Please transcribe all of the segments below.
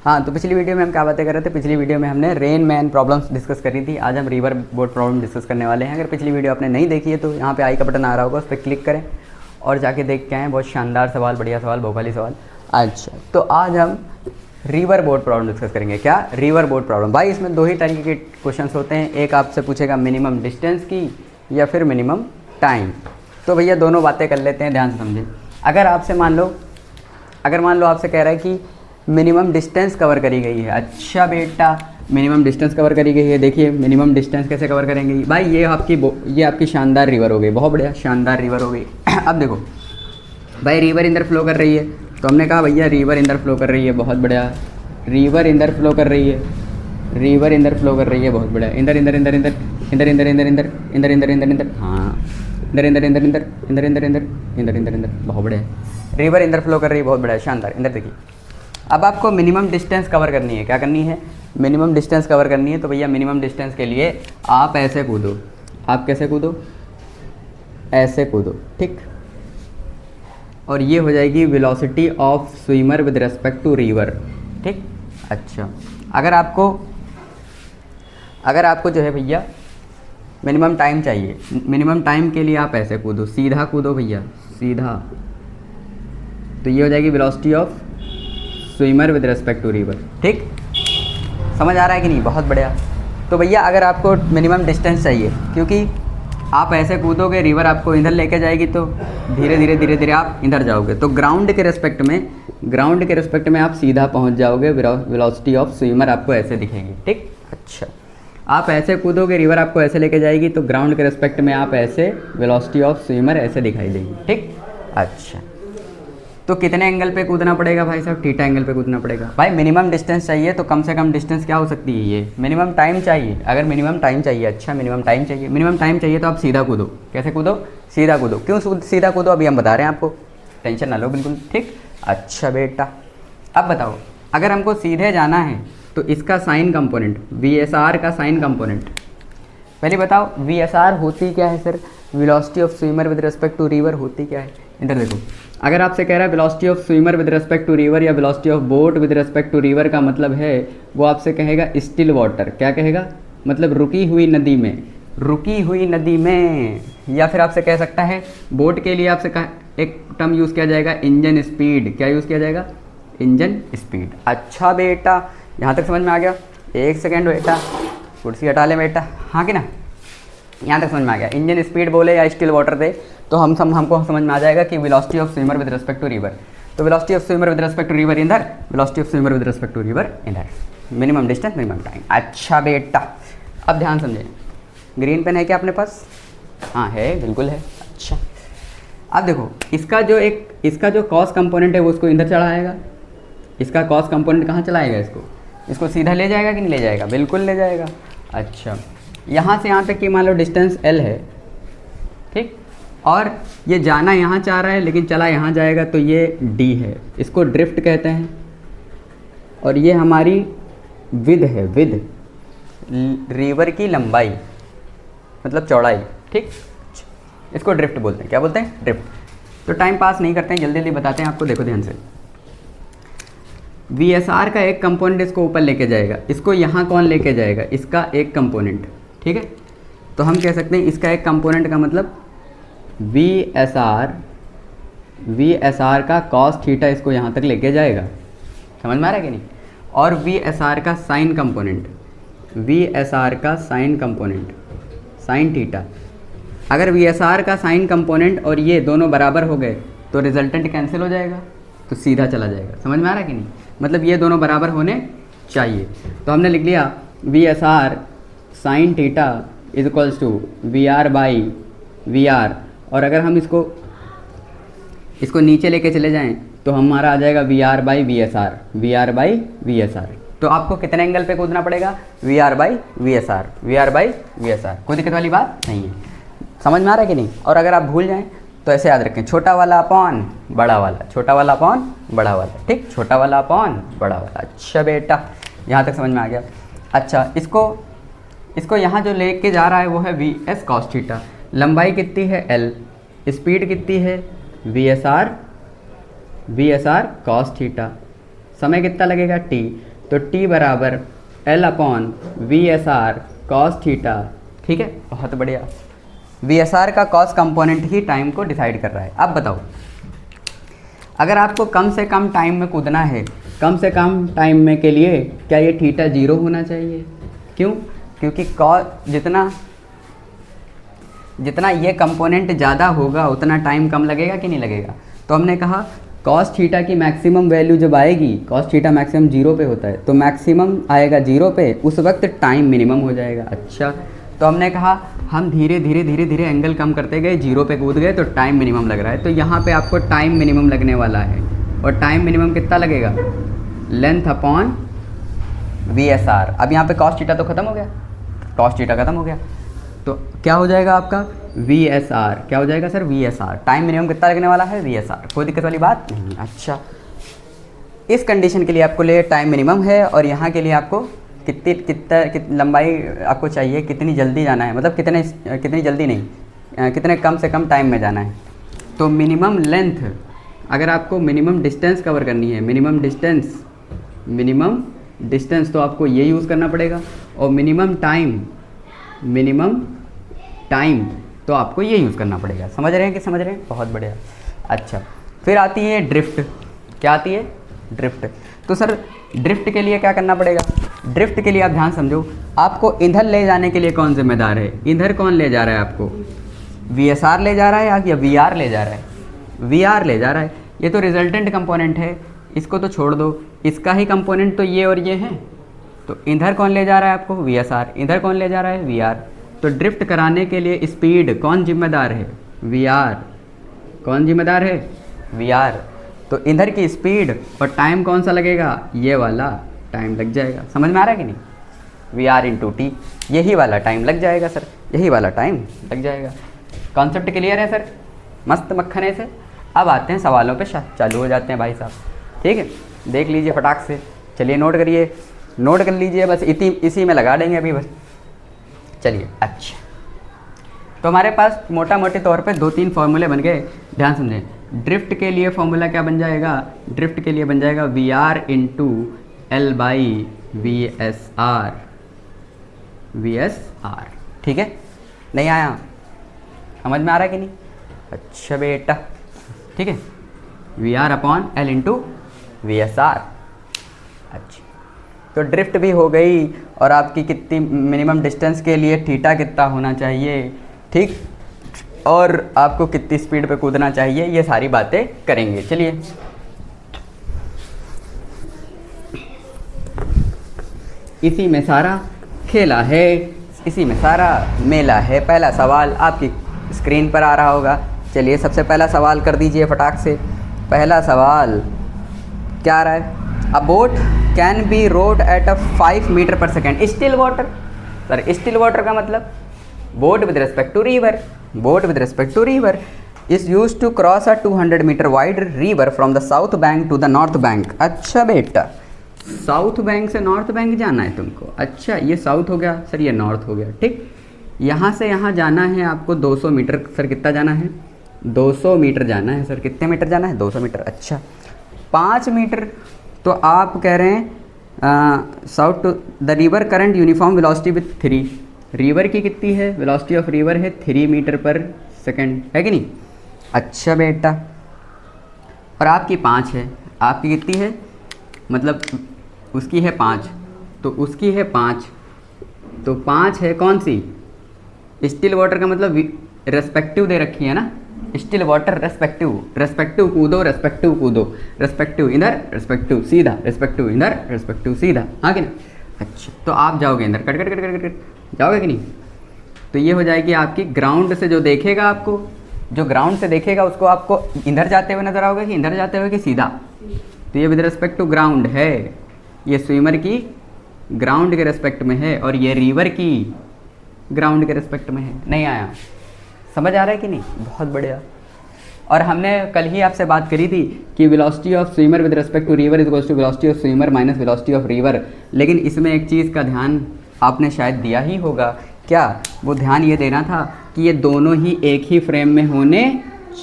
हाँ, तो पिछली वीडियो में हम क्या बातें कर रहे थे। पिछली वीडियो में हमने रेन मैन प्रॉब्लम्स डिस्कस करी थी। आज हम रिवर बोट प्रॉब्लम डिस्कस करने वाले हैं। अगर पिछली वीडियो आपने नहीं देखी है तो यहाँ पे आई का बटन आ रहा होगा, उस पर क्लिक करें और जाके देख के आएँ। बहुत शानदार सवाल, बढ़िया सवाल, भोपाली सवाल। अच्छा, तो आज हम रिवर बोट प्रॉब्लम डिस्कस करेंगे। क्या? River boat problem. भाई इसमें दो ही तरीके के क्वेश्चन होते हैं, एक आपसे पूछेगा मिनिमम डिस्टेंस की या फिर मिनिमम टाइम। तो भैया दोनों बातें कर लेते हैं, ध्यान से समझें। अगर मान लो आपसे कह रहा है कि मिनिमम डिस्टेंस कवर करी गई है। अच्छा बेटा, मिनिमम डिस्टेंस कवर करी गई है। देखिए मिनिमम डिस्टेंस कैसे कवर करेंगे भाई। ये आपकी शानदार रिवर हो गई, बहुत बढ़िया शानदार रिवर हो गई। अब देखो भाई, रिवर इंदर फ्लो कर रही है, तो हमने कहा भैया रिवर इंदर फ्लो कर रही है, बहुत बढ़िया। रिवर इंदर फ्लो कर रही है, रिवर इंदर फ्लो कर रही है, बहुत बढ़िया। इंदर इंदर इंदर इंदर इंदर इंदर इंदर इंदर इंदर इंदर इंदर इंदर, हाँ, इंदर इंदर इंदर इंदर इंदर इंदर इंदर इंदर इंदर इंदर, बहुत बढ़िया। रिवर इंदर फ्लो कर रही है, बहुत बढ़िया शानदार। इंदर देखिए, अब आपको मिनिमम डिस्टेंस कवर करनी है। क्या करनी है? मिनिमम डिस्टेंस कवर करनी है। तो भैया मिनिमम डिस्टेंस के लिए आप ऐसे कूदो। आप कैसे कूदो? ऐसे कूदो, ठीक। और ये हो जाएगी velocity of swimmer with respect to river, ठीक। अच्छा, अगर आपको जो है भैया मिनिमम टाइम चाहिए, मिनिमम टाइम के लिए आप ऐसे कूदो, सीधा कूदो भैया, सीधा। तो ये हो जाएगी velocity of swimmer with respect to river, ठीक। समझ आ रहा है कि नहीं? बहुत बढ़िया। तो भैया अगर आपको मिनिमम डिस्टेंस चाहिए, क्योंकि आप ऐसे कूदोगे, रिवर आपको इधर लेके जाएगी, तो धीरे धीरे आप इधर जाओगे, तो ग्राउंड के रिस्पेक्ट में आप सीधा पहुंच जाओगे। वेलोसिटी ऑफ स्विमर आपको ऐसे दिखेगी, ठीक। अच्छा, आप ऐसे कूदोगे, रिवर आपको ऐसे लेके जाएगी, तो ग्राउंड के रिस्पेक्ट में आप ऐसे, वेलोसिटी ऑफ स्विमर ऐसे दिखाई देगी, ठीक। अच्छा, तो कितने एंगल पे कूदना पड़ेगा भाई साहब? थीटा एंगल पे कूदना पड़ेगा। भाई मिनिमम डिस्टेंस चाहिए तो कम से कम डिस्टेंस क्या हो सकती है? ये मिनिमम टाइम चाहिए। अगर मिनिमम टाइम चाहिए, अच्छा मिनिमम टाइम चाहिए तो आप सीधा कूदो। कैसे कूदो? सीधा कूदो। क्यों सीधा कूदो अभी हम बता रहे हैं आपको, टेंशन ना लो बिल्कुल, ठीक। अच्छा बेटा, अब बताओ, अगर हमको सीधे जाना है तो इसका साइन कंपोनेंट, VSR का साइन कंपोनेंट, पहले बताओ VSR होती क्या है sir? Velocity of swimmer with respect to river होती क्या है? इधर देखो, अगर आपसे कह रहा है velocity of swimmer with respect to river या velocity of boat with respect to river, का मतलब है वो आपसे कहेगा स्टिल वाटर। क्या कहेगा? मतलब रुकी हुई नदी में, रुकी हुई नदी में। या फिर आपसे कह सकता है, बोट के लिए आपसे एक टर्म यूज़ किया जाएगा, इंजन स्पीड। क्या यूज़ किया जाएगा? Engine speed. अच्छा बेटा, यहाँ तक समझ में आ गया? एक सेकेंड बेटा, कुर्सी हटा ले बेटा, हाँ कि ना? यहाँ तक समझ में आ गया? इंजन स्पीड बोले या स्टिल वाटर दे तो हमको समझ में आ जाएगा कि velocity of swimmer with respect to river. तो velocity of swimmer with respect to river इधर, velocity of swimmer with respect to river इधर। Minimum distance, minimum time. अच्छा बेटा, अब ध्यान समझें। ग्रीन पेन है क्या अपने पास? हाँ है, बिल्कुल है। अच्छा, अब देखो, इसका जो कॉस कंपोनेंट है वो उसको इधर चढ़ाएगा। इसका कॉस कंपोनेंट कहाँ चलाएगा? इसको सीधा ले जाएगा कि नहीं ले जाएगा? बिल्कुल ले जाएगा। अच्छा, यहाँ से यहाँ तक की मान लो डिस्टेंस L है, ठीक। और ये जाना यहाँ चाह रहा है लेकिन चला यहाँ जाएगा, तो ये D है, इसको ड्रिफ्ट कहते हैं। और ये हमारी विद है, विद रिवर की लंबाई मतलब चौड़ाई, ठीक। इसको ड्रिफ्ट बोलते हैं। क्या बोलते हैं? ड्रिफ्ट। तो टाइम पास नहीं करते हैं, जल्दी जल्दी बताते हैं आपको। देखो ध्यान से, VSR का एक कंपोनेंट इसको ऊपर लेके जाएगा, इसको यहाँ कौन लेके जाएगा? इसका एक कंपोनेंट, ठीक है। तो हम कह सकते हैं इसका एक कंपोनेंट का मतलब VSR का कॉस थीटा इसको यहाँ तक लेके जाएगा। समझ में आ रहा है कि नहीं? और VSR का साइन कंपोनेंट, साइन थीटा। अगर VSR का साइन कंपोनेंट और ये दोनों बराबर हो गए तो रिजल्टेंट कैंसिल हो जाएगा, तो सीधा चला जाएगा। समझ में आ रहा है कि नहीं? मतलब ये दोनों बराबर होने चाहिए। तो हमने लिख लिया VSR sine theta is equals to VR by VR। और अगर हम इसको नीचे लेके चले जाएं तो हमारा आ जाएगा VR बाई VSR। तो आपको कितने एंगल पे कूदना पड़ेगा? VR by VSR। कोई दिक्कत वाली बात नहीं है। समझ में आ रहा है कि नहीं? और अगर आप भूल जाएं तो ऐसे याद रखें, छोटा वाला अपॉन बड़ा वाला, छोटा वाला अपॉन बड़ा वाला, ठीक। छोटा वाला अपॉन बड़ा वाला। अच्छा बेटा, यहाँ तक समझ में आ गया? अच्छा, इसको यहाँ जो लेके जा रहा है वो है VS cos थीटा। लंबाई कितनी है? L। स्पीड कितनी है? VSR cos theta. समय कितना लगेगा? T। तो टी बराबर L upon we S are cos theta. ठीक है, बहुत बढ़िया। वी एस आर का कॉस कंपोनेंट ही टाइम को डिसाइड कर रहा है। अब बताओ, अगर आपको कम से कम टाइम में कूदना है, कम से कम टाइम में के लिए क्या ये थीटा 0 होना चाहिए? क्यों? क्योंकि जितना ये कंपोनेंट ज़्यादा होगा उतना टाइम कम लगेगा कि नहीं लगेगा? तो हमने कहा कॉस थीटा की मैक्सिमम वैल्यू जब आएगी, कॉस थीटा मैक्सिमम 0 पे होता है, तो मैक्सिमम आएगा 0 पे, उस वक्त टाइम मिनिमम हो जाएगा। अच्छा, तो हमने कहा हम धीरे धीरे एंगल कम करते गए, 0 पे कूद गए तो टाइम मिनिमम लग रहा है। तो यहाँ पे आपको टाइम मिनिमम लगने वाला है, और टाइम मिनिमम कितना लगेगा? Length upon we S are. अब यहाँ पे कॉस थीटा तो खत्म हो गया, कॉस थीटा खत्म हो गया, तो क्या हो जाएगा आपका? We S are. क्या हो जाएगा sir? We S are. Time minimum कितना लगने वाला है? We S are. कोई दिक्कत वाली बात नहीं। अच्छा, इस कंडीशन के लिए आपको लिए टाइम मिनिमम है, और यहाँ के लिए आपको कितनी लंबाई आपको चाहिए, कितनी जल्दी जाना है, मतलब कितनी जल्दी नहीं, कितने कम से कम टाइम में जाना है। तो मिनिमम लेंथ, अगर आपको मिनिमम डिस्टेंस कवर करनी है, मिनिमम डिस्टेंस तो आपको ये यूज़ करना पड़ेगा, और मिनिमम टाइम तो आपको ये यूज़ करना पड़ेगा। समझ रहे हैं कि समझ रहे हैं? बहुत बढ़िया। अच्छा, फिर आती है ड्रिफ्ट। क्या आती है? ड्रिफ्ट। तो सर ड्रिफ्ट के लिए क्या करना पड़ेगा? ड्रिफ्ट के लिए आप ध्यान समझो, आपको इधर ले जाने के लिए कौन जिम्मेदार है? इधर कौन ले जा रहा है आपको? वी एस आर ले जा रहा है या वी आर ले जा रहा है? वी आर ले जा रहा है। ये तो रिजल्टेंट कंपोनेंट है, इसको तो छोड़ दो, इसका ही कंपोनेंट तो ये और ये हैं। तो इधर कौन ले जा रहा है आपको? We S are. इधर कौन ले जा रहा है? V R. तो ड्रिफ्ट कराने के लिए स्पीड कौन जिम्मेदार है? V R. कौन जिम्मेदार है? V R. तो इधर की स्पीड और टाइम कौन सा लगेगा? ये वाला टाइम लग जाएगा। समझ में आ रहा है कि नहीं? वी आर इंटू टी, यही वाला टाइम लग जाएगा सर, यही वाला टाइम लग जाएगा। कॉन्सेप्ट क्लियर है सर? मस्त मक्खने से। अब आते हैं सवालों पे, चालू हो जाते हैं भाई साहब। ठीक है, देख लीजिए फटाक से। चलिए नोट करिए, नोट कर लीजिए, बस इसी में लगा देंगे अभी बस। चलिए, अच्छा, तो हमारे पास मोटा मोटे तौर पे 2-3 फॉर्मूले बन गए। ध्यान समझें, ड्रिफ्ट के लिए फॉर्मूला क्या बन जाएगा? ड्रिफ्ट के लिए बन जाएगा V R into L by V S R. V S R, ठीक है? नहीं आया? समझ में आ रहा है कि नहीं? अच्छा बेटा, ठीक है, V R upon L into V S R. अच्छा, तो ड्रिफ्ट भी हो गई, और आपकी कितनी मिनिमम डिस्टेंस के लिए थीटा कितना होना चाहिए, ठीक, और आपको कितनी स्पीड पे कूदना चाहिए, ये सारी बातें करेंगे। चलिए, इसी में सारा खेला है, इसी में सारा मेला है। पहला सवाल आपकी स्क्रीन पर आ रहा होगा। चलिए, सबसे पहला सवाल कर दीजिए फटाक से। पहला सवाल क्या आ रहा है? A boat can be rowed at a 5 metre per second. Still water. Sir still water का मतलब boat with respect to river, boat with respect to river is use to cross a 200 metre wide river from the south bank to the north bank. अच्छा बेटा, south bank से north bank जाना है तुमको। अच्छा, ये साउथ हो गया सर, ये नॉर्थ हो गया, ठीक। यहाँ से यहाँ जाना है आपको 200 मीटर। सर कितना जाना है? 200 मीटर जाना है। सर कितने मीटर जाना है? 200 मीटर। अच्छा, 5 मीटर तो आप कह रहे हैं south to the river current uniform velocity with 3। रिवर की कितनी है? वेलोसिटी ऑफ रिवर है 3 मीटर पर सेकेंड, है कि नहीं? अच्छा बेटा, और आपकी 5 है। आपकी कितनी है? मतलब उसकी है 5, तो उसकी है 5, तो 5 है कौन सी? स्टिल वाटर का मतलब रेस्पेक्टिव दे रखी है ना, स्टिल वाटर रेस्पेक्टिव, रेस्पेक्टिव कूदो, रेस्पेक्टिव कूदो, रेस्पेक्टिव इधर, रेस्पेक्टिव सीधा, रेस्पेक्टिव इधर, रेस्पेक्टिव सीधा, हाँ कि नहीं? अच्छा, तो आप जाओगे इधर, cut cut cut cut cut जाओगे कि नहीं? तो ये हो जाएगी आपकी ग्राउंड से जो देखेगा आपको, जो ग्राउंड से देखेगा उसको आपको इधर जाते हुए नजर आओगे कि इधर जाते हुए कि सीधा? तो ये विद रिस्पेक्ट टू ग्राउंड है, ये स्विमर की ग्राउंड के रेस्पेक्ट में है, और ये रिवर की ग्राउंड के रेस्पेक्ट में है। नहीं आया? समझ आ रहा है कि नहीं? बहुत बढ़िया। और हमने कल ही आपसे बात करी थी कि velocity of swimmer with respect to river is equals to velocity of swimmer minus velocity of river. लेकिन इसमें एक चीज़ का ध्यान आपने शायद दिया ही होगा। क्या? वो ध्यान ये देना था कि ये दोनों ही एक ही फ्रेम में होने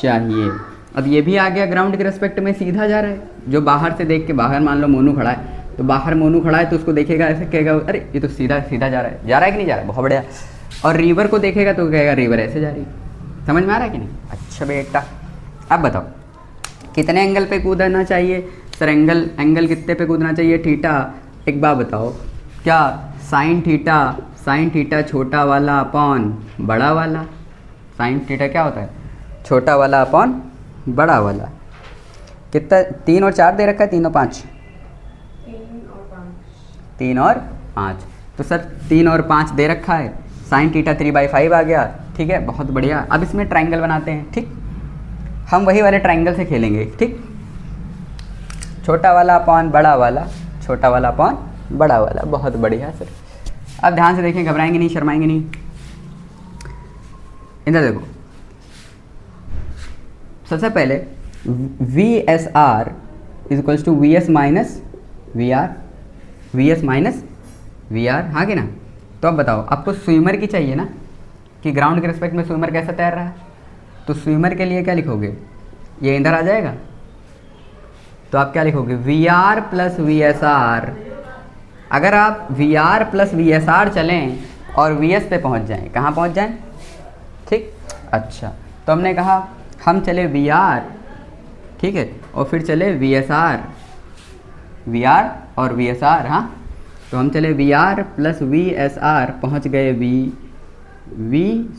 चाहिए। अब ये भी आ गया ग्राउंड के रेस्पेक्ट में सीधा जा रहा है, जो बाहर से देख के, बाहर मान लो मोनू खड़ा है, तो बाहर मोनू खड़ा है तो उसको देखेगा ऐसे कहेगा अरे ये तो सीधा सीधा जा रहा है कि नहीं जा रहा है, बहुत बढ़िया। और रिवर को देखेगा तो कहेगा रिवर ऐसे जा रही है। समझ में आ रहा है कि नहीं? अच्छा बेटा, अब बताओ कितने एंगल पे कूदना चाहिए? सर एंगल कितने पे कूदना चाहिए? थीटा। एक बात बताओ, क्या साइन थीटा छोटा वाला अपॉन बड़ा वाला? साइन थीटा क्या होता है? छोटा वाला अपॉन बड़ा वाला। कितना? 3 और 4 दे रखा है, 3 और 5? 3 और 5। तो सर 3 और 5 दे रखा है, साइन थीटा 3/5 आ गया। ठीक है, बहुत बढ़िया। अब इसमें ट्रायंगल बनाते हैं। ठीक, हम वही वाले ट्रायंगल से खेलेंगे। ठीक, छोटा वाला अपॉन बड़ा वाला, छोटा वाला अपॉन बड़ा वाला। बहुत बढ़िया सर। अब ध्यान से देखें, घबराएंगे नहीं, शर्माएंगे नहीं। इधर देखो, सबसे पहले VSR is equals to VS minus VR, VS minus VR, हाँ कि ना? तो अब बताओ, आपको स्विमर की चाहिए ना कि ग्राउंड के रिस्पेक्ट में स्विमर कैसा तैर रहा है? तो स्विमर के लिए क्या लिखोगे? ये इधर आ जाएगा, तो आप क्या लिखोगे? VR plus VSR। अगर आप VR प्लस VSR चलें और VS पे पहुंच जाएं, कहाँ पहुंच जाएं? ठीक, अच्छा, तो हमने कहा हम चले VR, ठीक है, और फिर चले VSR, VR और VSR, हाँ, तो हम चले VR प्लस VSR, पहुंच गए V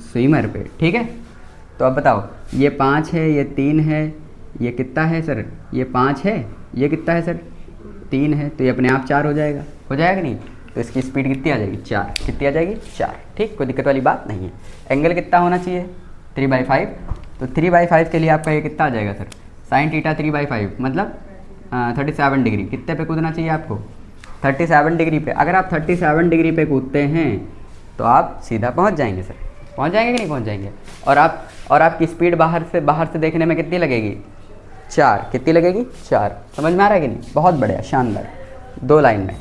स्विमर पे। ठीक है, तो अब बताओ, ये 5 है, ये 3 है, ये कितना है सर? ये 5 है, ये कितना है सर? 3 है, तो ये अपने आप 4 हो जाएगा कि नहीं? तो इसकी स्पीड कितनी आ जाएगी? 4। कितनी आ जाएगी? 4। ठीक, कोई दिक्कत वाली बात नहीं है। एंगल कितना होना चाहिए? 3/5। तो 3/5 के लिए आपका ये कितना आ जाएगा सर? साइन थीटा 3/5 मतलब 37 डिग्री। कितने पे कूदना चाहिए आपको? 37 डिग्री पे। अगर आप 37 डिग्री पे कूदते हैं तो आप सीधा पहुंच जाएंगे सर। पहुंच जाएंगे कि नहीं पहुंच जाएंगे? और आपकी स्पीड बाहर से देखने में कितनी लगेगी? 4। कितनी लगेगी? 4। समझ में आ रहा है कि नहीं? बहुत बढ़िया, शानदार। 2 लाइन में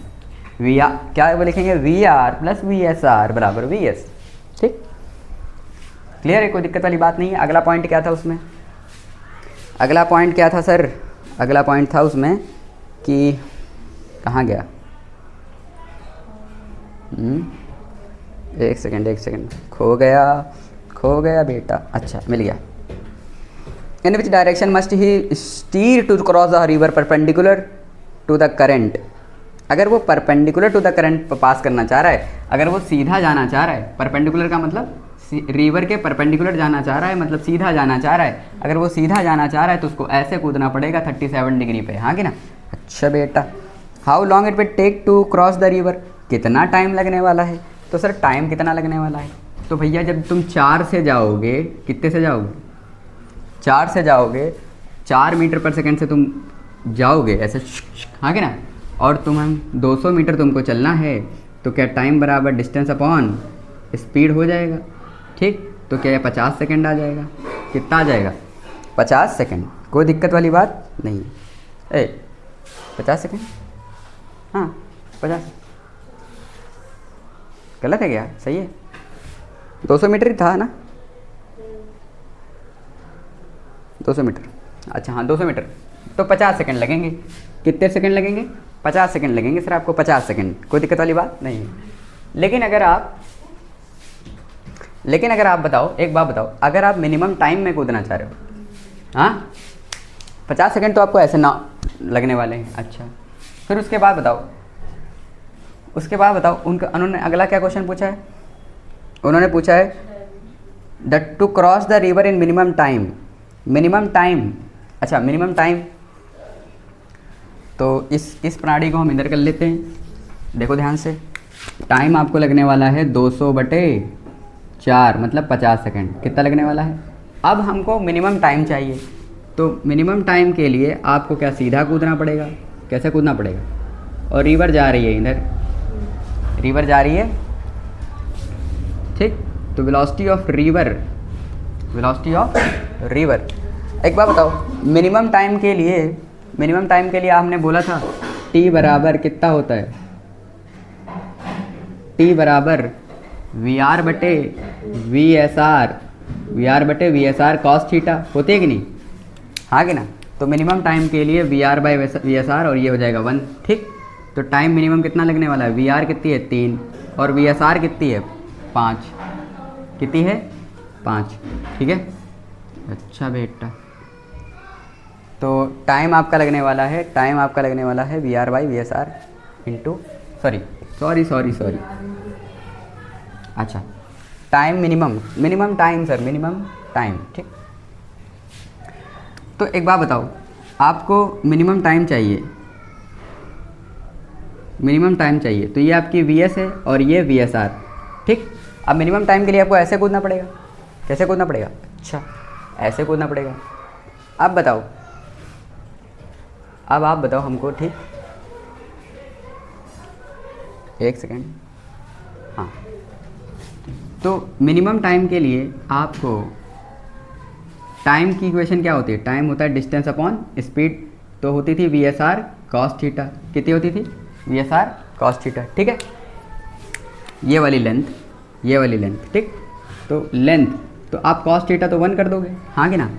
VR क्या वो लिखेंगे? VR प्लस VSR बराबर VS। ठीक, क्लियर है? कोई दिक्कत वाली बात नहीं है। अगला पॉइंट क्या था उसमें? अगला पॉइंट क्या था सर? अगला पॉइंट था उसमें कि कहाँ गया? एक सेकंड, खो गया बेटा। अच्छा, मिल गया। In which direction must he steer to cross the river perpendicular to the current? अगर वो perpendicular to the current pass करना चाह रहा है, अगर वो सीधा जाना चाह रहा है, परपेंडिकुलर का मतलब रिवर के परपेंडिकुलर जाना चाह रहा है, मतलब सीधा जाना चाह रहा है। अगर वो सीधा जाना चाह रहा है तो उसको ऐसे कूदना पड़ेगा 37 डिग्री पे, हाँ कि ना? अच्छा बेटा, how long it will take to cross the river? कितना टाइम लगने वाला है? तो सर टाइम कितना लगने वाला है? तो भैया जब तुम 4 से जाओगे, कितने से जाओगे? 4 से जाओगे, 4 मीटर पर सेकंड से तुम जाओगे ऐसे, हाँ कि ना? और तुम 200 मीटर तुमको चलना है, तो क्या टाइम बराबर डिस्टेंस अपॉन स्पीड हो जाएगा? ठीक, तो क्या ये 50 सेकंड आ जाएगा? कितना आ जाएगा? 50 सेकंड। कोई दिक्कत वाली बात नहीं। 50 सेकंड, हाँ 50। गलत है क्या? सही है, 200 मीटर ही था ना? 200 मीटर, अच्छा हाँ 200 मीटर, तो 50 सेकंड लगेंगे। कितने सेकंड लगेंगे? 50 सेकंड लगेंगे सर आपको, 50 सेकंड। कोई दिक्कत वाली बात नहीं है। लेकिन अगर आप बताओ, एक बात बताओ, अगर आप मिनिमम टाइम में कूदना चाह रहे हो, हाँ 50 सेकंड तो आपको ऐसे ना लगने वाले हैं। अच्छा, फिर उसके बाद बताओ उन्होंने अगला क्या क्वेश्चन पूछा है? उन्होंने पूछा है that to cross the river in minimum time. अच्छा, मिनिमम टाइम, तो इस प्रणाली को हम इधर कर लेते हैं। देखो ध्यान से, टाइम आपको लगने वाला है 200/4 मतलब 50 सेकंड। कितना लगने वाला है? अब हमको मिनिमम टाइम चाहिए, तो मिनिमम टाइम के लिए आपको क्या सीधा कूदना पड़ेगा? कैसे कूदना पड़ेगा? और रिवर जा रही है इधर, रिवर जा रही है, ठीक, तो वेलोसिटी ऑफ रिवर। एक बात बताओ, मिनिमम टाइम के लिए आपने बोला था t बराबर कितना होता है? t बराबर VR/VSR cos थीटा होते है कि नहीं? हाँ कि ना? तो मिनिमम टाइम के लिए VR/VSR और ये हो जाएगा 1। ठीक, तो टाइम मिनिमम कितना लगने वाला है, वी आर कितनी है 3 और वी एस आर कितनी है 5, कितनी है 5, ठीक है। अच्छा बेटा, तो टाइम आपका लगने वाला है V R by V S R into sorry अच्छा time minimum time sir, minimum time, ठीक। तो एक बात बताओ, आपको मिनिमम टाइम चाहिए, तो ये आपकी वी एस है और ये वी एस आर, ठीक। अब मिनिमम टाइम के लिए आपको ऐसे कूदना पड़ेगा, कैसे कूदना पड़ेगा, अच्छा ऐसे कूदना पड़ेगा। अब बताओ, आप बताओ हमको, ठीक, एक सेकेंड, हाँ। तो मिनिमम टाइम के लिए आपको टाइम की इक्वेशन क्या होती है, टाइम होता है डिस्टेंस अपॉन स्पीड, तो होती थी we S are cos theta, कितनी होती थी we S are cos theta, ठीक है। ये वाली लेंथ, ठीक। तो लेंथ, तो आप कॉस थीटा तो 1 कर दोगे, हाँ कि ना।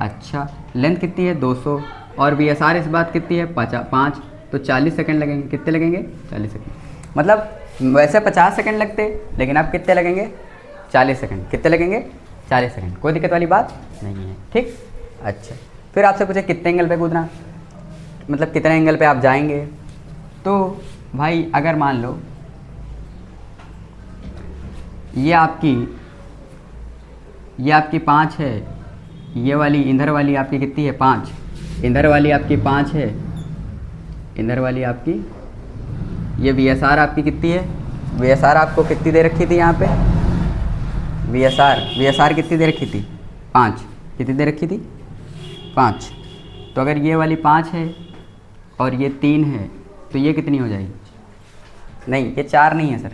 अच्छा लेंथ कितनी है 200 और वी एस आर इस बात कितनी है 5, तो 40 सेकंड लगेंगे, कितने लगेंगे 40 सेकंड, मतलब वैसे 50 सेकंड लगते, लेकिन आप कितने लगेंगे 40 सेकंड, कितने लगेंगे 40 सेकंड, कोई दिक्कत वाली बात नहीं है, ठीक। अच्छा फिर आपसे पूछे कितने एंगल पे कूदना, मतलब कितने एंगल पे आप जाएंगे। तो भाई अगर मान लो ये आपकी 5 है, ये वाली इधर वाली आपकी कितनी है 5, इधर वाली आपकी 5 है, इधर वाली आपकी, ये वी एस आर आपकी कितनी है, वी एस आर आपको कितनी दे रखी थी यहाँ पे, वी एस आर कितनी दे रखी थी 5, कितनी दे रखी थी 5। तो अगर ये वाली 5 है और ये 3 है तो ये कितनी हो जाएगी, नहीं ये 4 नहीं है सर,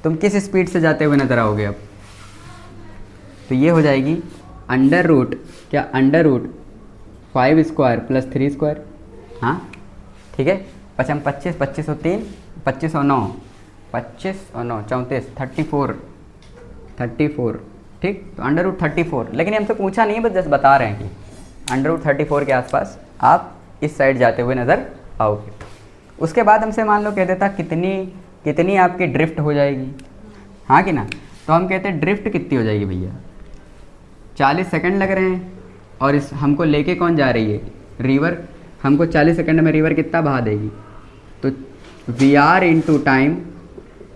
तुम किस स्पीड से जाते हुए नज़र आओगे अब, तो ये हो जाएगी under root 5 square plus 3 square, हाँ ठीक है। 25 25 और 3 25 और 9 34 34, ठीक। तो अंडर रूट 34, लेकिन हमसे पूछा नहीं है, बस जस्ट बता रहे हैं कि अंडर रूट 34 के आसपास आप इस साइड जाते हुए नज़र आओगे। उसके बाद हमसे मान लो कह देता कितनी आपकी ड्रिफ्ट हो जाएगी, हाँ कि ना। तो हम कहते हैं ड्रिफ्ट कितनी हो जाएगी भैया, 40 सेकंड लग रहे हैं और इस हमको लेके कौन जा रही है, रिवर, हमको 40 सेकंड में रिवर कितना बहा देगी, तो वी आर इंटू टाइम,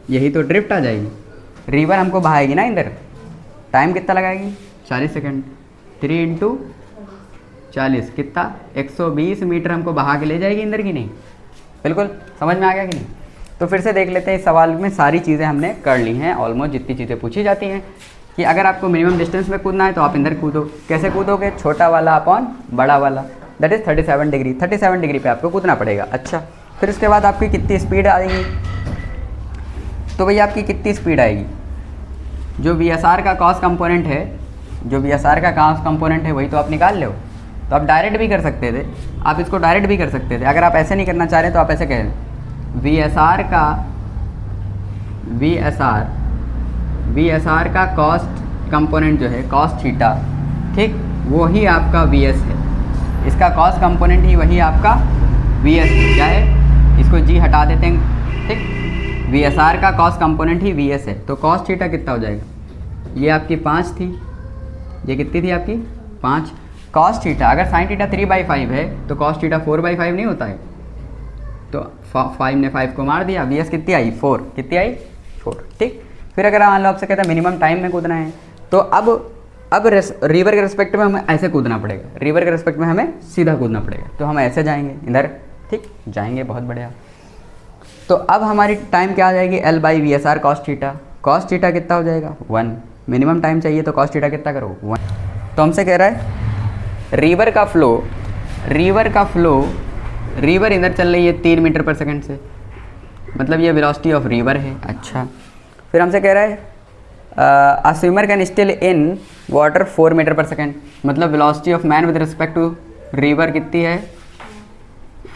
यही तो ड्रिफ्ट आ जाएगी। रिवर हमको बहाएगी ना इधर, टाइम कितना लगाएगी 40 सेकंड, 3 इंटू 40 कितना 120 मीटर हमको बहा के ले जाएगी अंदर की नहीं, बिल्कुल समझ में आ गया कि नहीं। तो फिर से देख लेते हैं, इस सवाल में सारी चीज़ें हमने कर ली हैं ऑलमोस्ट, जितनी चीज़ें पूछी जाती हैं कि अगर आपको मिनिमम डिस्टेंस में कूदना है तो आप इंदर कूदो, कैसे कूदोगे, छोटा वाला अपॉन बड़ा वाला, दैट इज़ 37 डिग्री, 37 डिग्री पे आपको कूदना पड़ेगा। अच्छा फिर उसके बाद आपकी कितनी स्पीड आएगी, तो भैया आपकी कितनी स्पीड आएगी, जो वी एस आर का कॉस कंपोनेंट है, वही तो आप निकाल लो। तो आप डायरेक्ट भी कर सकते थे, आप इसको डायरेक्ट भी कर सकते थे, अगर आप ऐसे नहीं करना चाह रहे तो आप ऐसे कहें वी एस आर का कॉस्ट कंपोनेंट जो है कॉस थीटा, ठीक, वो ही आपका वी एस है, इसका कॉस कंपोनेंट ही वही आपका वी एस है, क्या है, इसको जी हटा देते हैं, ठीक। वी एस आर का कॉस कंपोनेंट ही वी एस है, तो कॉस थीटा कितना हो जाएगा, ये आपकी 5 थी, ये कितनी थी आपकी 5, कॉस थीटा, अगर साइन थीटा 3/5 है तो कॉस थीटा 4/5 नहीं होता है, तो 5 ने 5 को मार दिया, वी एस कितनी आई 4, कितनी आई 4, ठीक। फिर अगर मान लो आपसे कहता है मिनिमम टाइम में कूदना है, तो अब रिवर के रिस्पेक्ट में हमें ऐसे कूदना पड़ेगा, रिवर के रिस्पेक्ट में हमें सीधा कूदना पड़ेगा, तो हम ऐसे जाएंगे इधर, ठीक, जाएंगे, बहुत बढ़िया। तो अब हमारी टाइम क्या आ जाएगी, L by V S are cos theta कितना हो जाएगा 1, मिनिमम टाइम चाहिए तो कॉस थीटा कितना करो 1। तो हमसे कह रहा है रिवर का फ्लो, रिवर इधर चल रही है 3 मीटर पर सेकंड से, मतलब ये वेलोसिटी ऑफ रिवर है। अच्छा फिर हमसे कह रहा है a swimmer can still in water 4 metre per second, मतलब velocity of man with respect to river कितनी है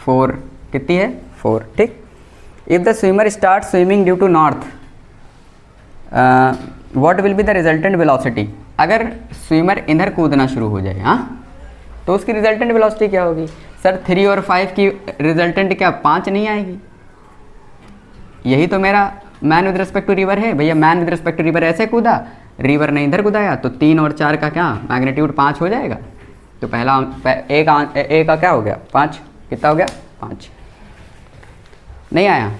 4, कितनी है 4, ठीक। If the swimmer start swimming due to north, what will be the resultant velocity, अगर स्विमर इधर कूदना शुरू हो जाए, हाँ, तो उसकी रिजल्टेंट वेलोसिटी क्या होगी, सर 3 और 5 की रिजल्टेंट क्या 5 नहीं आएगी? यही तो मेरा man with respect to river है भैया। Man with respect to river ऐसे कूदा, रिवर ने इधर कूदाया, तो 3 और 4 का क्या मैग्नीट्यूड 5 हो जाएगा। तो पहला ए का क्या हो गया 5, कितना हो गया 5। नहीं आया?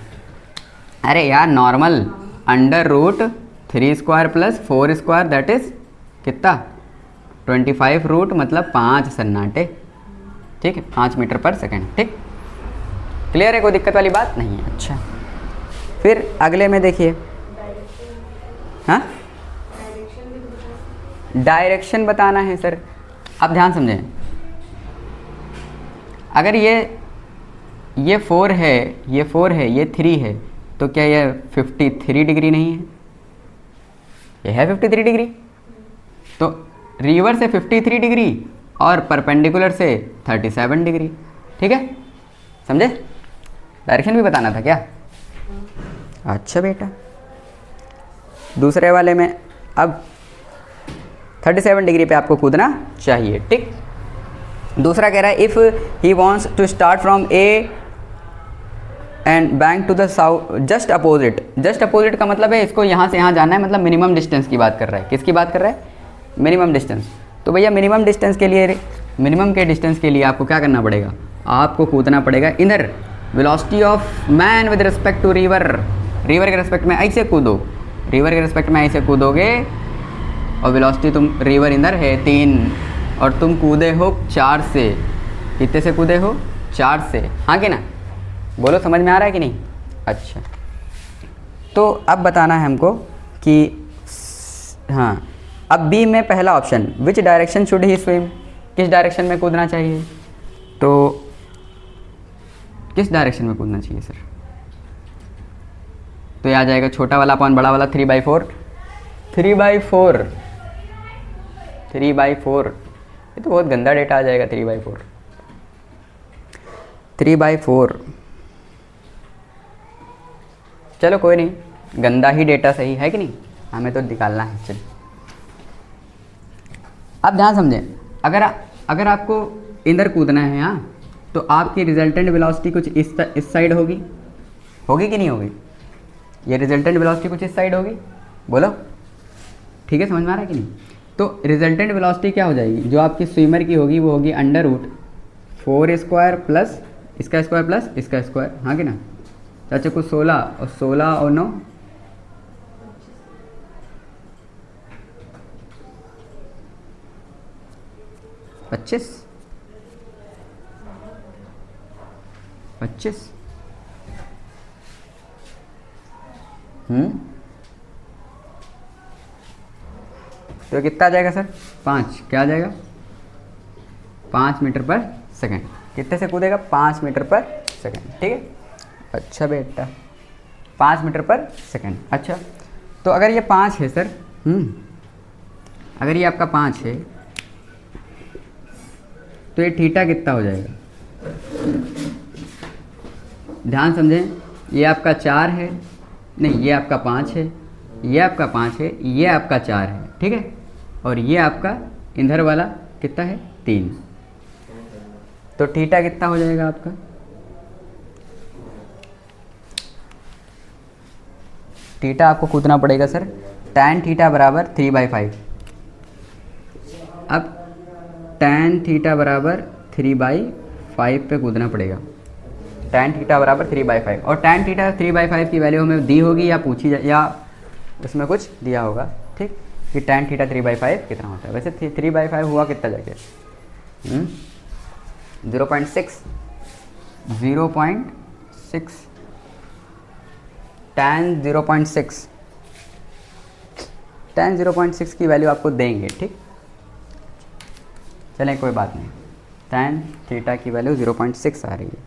अरे यार नॉर्मल √3² + 4² दैट इज कितना 25 मतलब 5 सन्नाटे, ठीक है, 5 मीटर पर सेकेंड। ठीक, क्लियर है, कोई दिक्कत वाली बात नहीं है। अच्छा, फिर अगले में देखिए, हाँ डायरेक्शन बताना है सर। आप ध्यान समझें, अगर ये 4 है, ये 4 है, ये 3 है, तो क्या ये 53 डिग्री नहीं है? ये है 53 डिग्री। तो रिवर से 53 डिग्री और परपेंडिकुलर से 37 डिग्री। ठीक है, समझे? डायरेक्शन भी बताना था क्या? अच्छा बेटा, दूसरे वाले में अब 37 डिग्री पे आपको कूदना चाहिए। ठीक, दूसरा कह रहा है if he wants to start from A and bank to the south just opposite. Just opposite का मतलब है इसको यहाँ से यहाँ जाना है, मतलब मिनिमम डिस्टेंस की बात कर रहा है। किसकी बात कर रहा है? Minimum distance. तो भैया मिनिमम डिस्टेंस के लिए, मिनिमम के डिस्टेंस के लिए आपको क्या करना पड़ेगा? आपको कूदना पड़ेगा इधर। Velocity of man with respect to river, river के रिस्पेक्ट में ऐसे कूदो, रिवर के रिस्पेक्ट में ऐसे कूदोगे, और वेलोसिटी तुम रिवर इधर है 3 और तुम कूदे हो 4 से। कितने से कूदे हो? 4 से, हाँ कि ना? बोलो, समझ में आ रहा है कि नहीं? अच्छा, तो अब बताना है हमको कि हाँ, अब बी में पहला option which direction should he swim, किस डायरेक्शन में कूदना चाहिए? तो किस डायरेक्शन में कूदना चाहिए सर? तो ये आ जाएगा छोटा वाला अपॉन बड़ा वाला 3/4। 3/4 ये तो बहुत गंदा डेटा आ जाएगा। 3/4 चलो कोई नहीं, गंदा ही डेटा सही है कि नहीं, हमें तो निकालना है। चलिए अब ध्यान समझें, अगर आपको इधर कूदना है यहाँ, तो आपकी रिजल्टेंट वेलोसिटी कुछ इस साइड होगी कि नहीं होगी? ये रिजल्टेंट वेलोसिटी कुछ इस साइड होगी, बोलो ठीक है, समझ में आ रहा है कि नहीं? तो रिजल्टेंट वेलोसिटी क्या हो जाएगी? जो आपकी स्विमर की होगी वो होगी √4² प्लस इसका स्क्वायर प्लस इसका स्क्वायर, हाँ कि ना? चाचा कुछ 16 और 9 25 तो कितना आ जाएगा सर? 5, क्या आ जाएगा? 5 मीटर पर सेकेंड। कितने से कूदेगा? 5 मीटर पर सेकेंड। ठीक है, अच्छा बेटा, 5 मीटर पर सेकेंड। अच्छा, तो अगर ये 5 है सर, अगर ये आपका 5 है, तो ये थीटा कितना हो जाएगा? ध्यान समझें, ये आपका 4 है, नहीं ये आपका 5 है, ये आपका 5 है, ये आपका 4 है, ठीक है, और ये आपका इधर वाला कितना है? 3। तो थीटा कितना हो जाएगा आपका? थीटा आपको कूदना पड़ेगा सर, tan थीटा बराबर 3/5। अब tan थीटा बराबर 3/5 पे कूदना पड़ेगा। tan थीटा बराबर 3/5, और tan थीटा 3/5 की वैल्यू हमें दी होगी या पूछी या उसमें कुछ दिया होगा, ठीक, कि tan थीटा 3/5 कितना होता है। वैसे 3/5 हुआ कितना जाके? 0.6 tan 0.6 की वैल्यू आपको देंगे, ठीक। चलें कोई बात नहीं, tan थीटा की वैल्यू 0.6 आ रही है।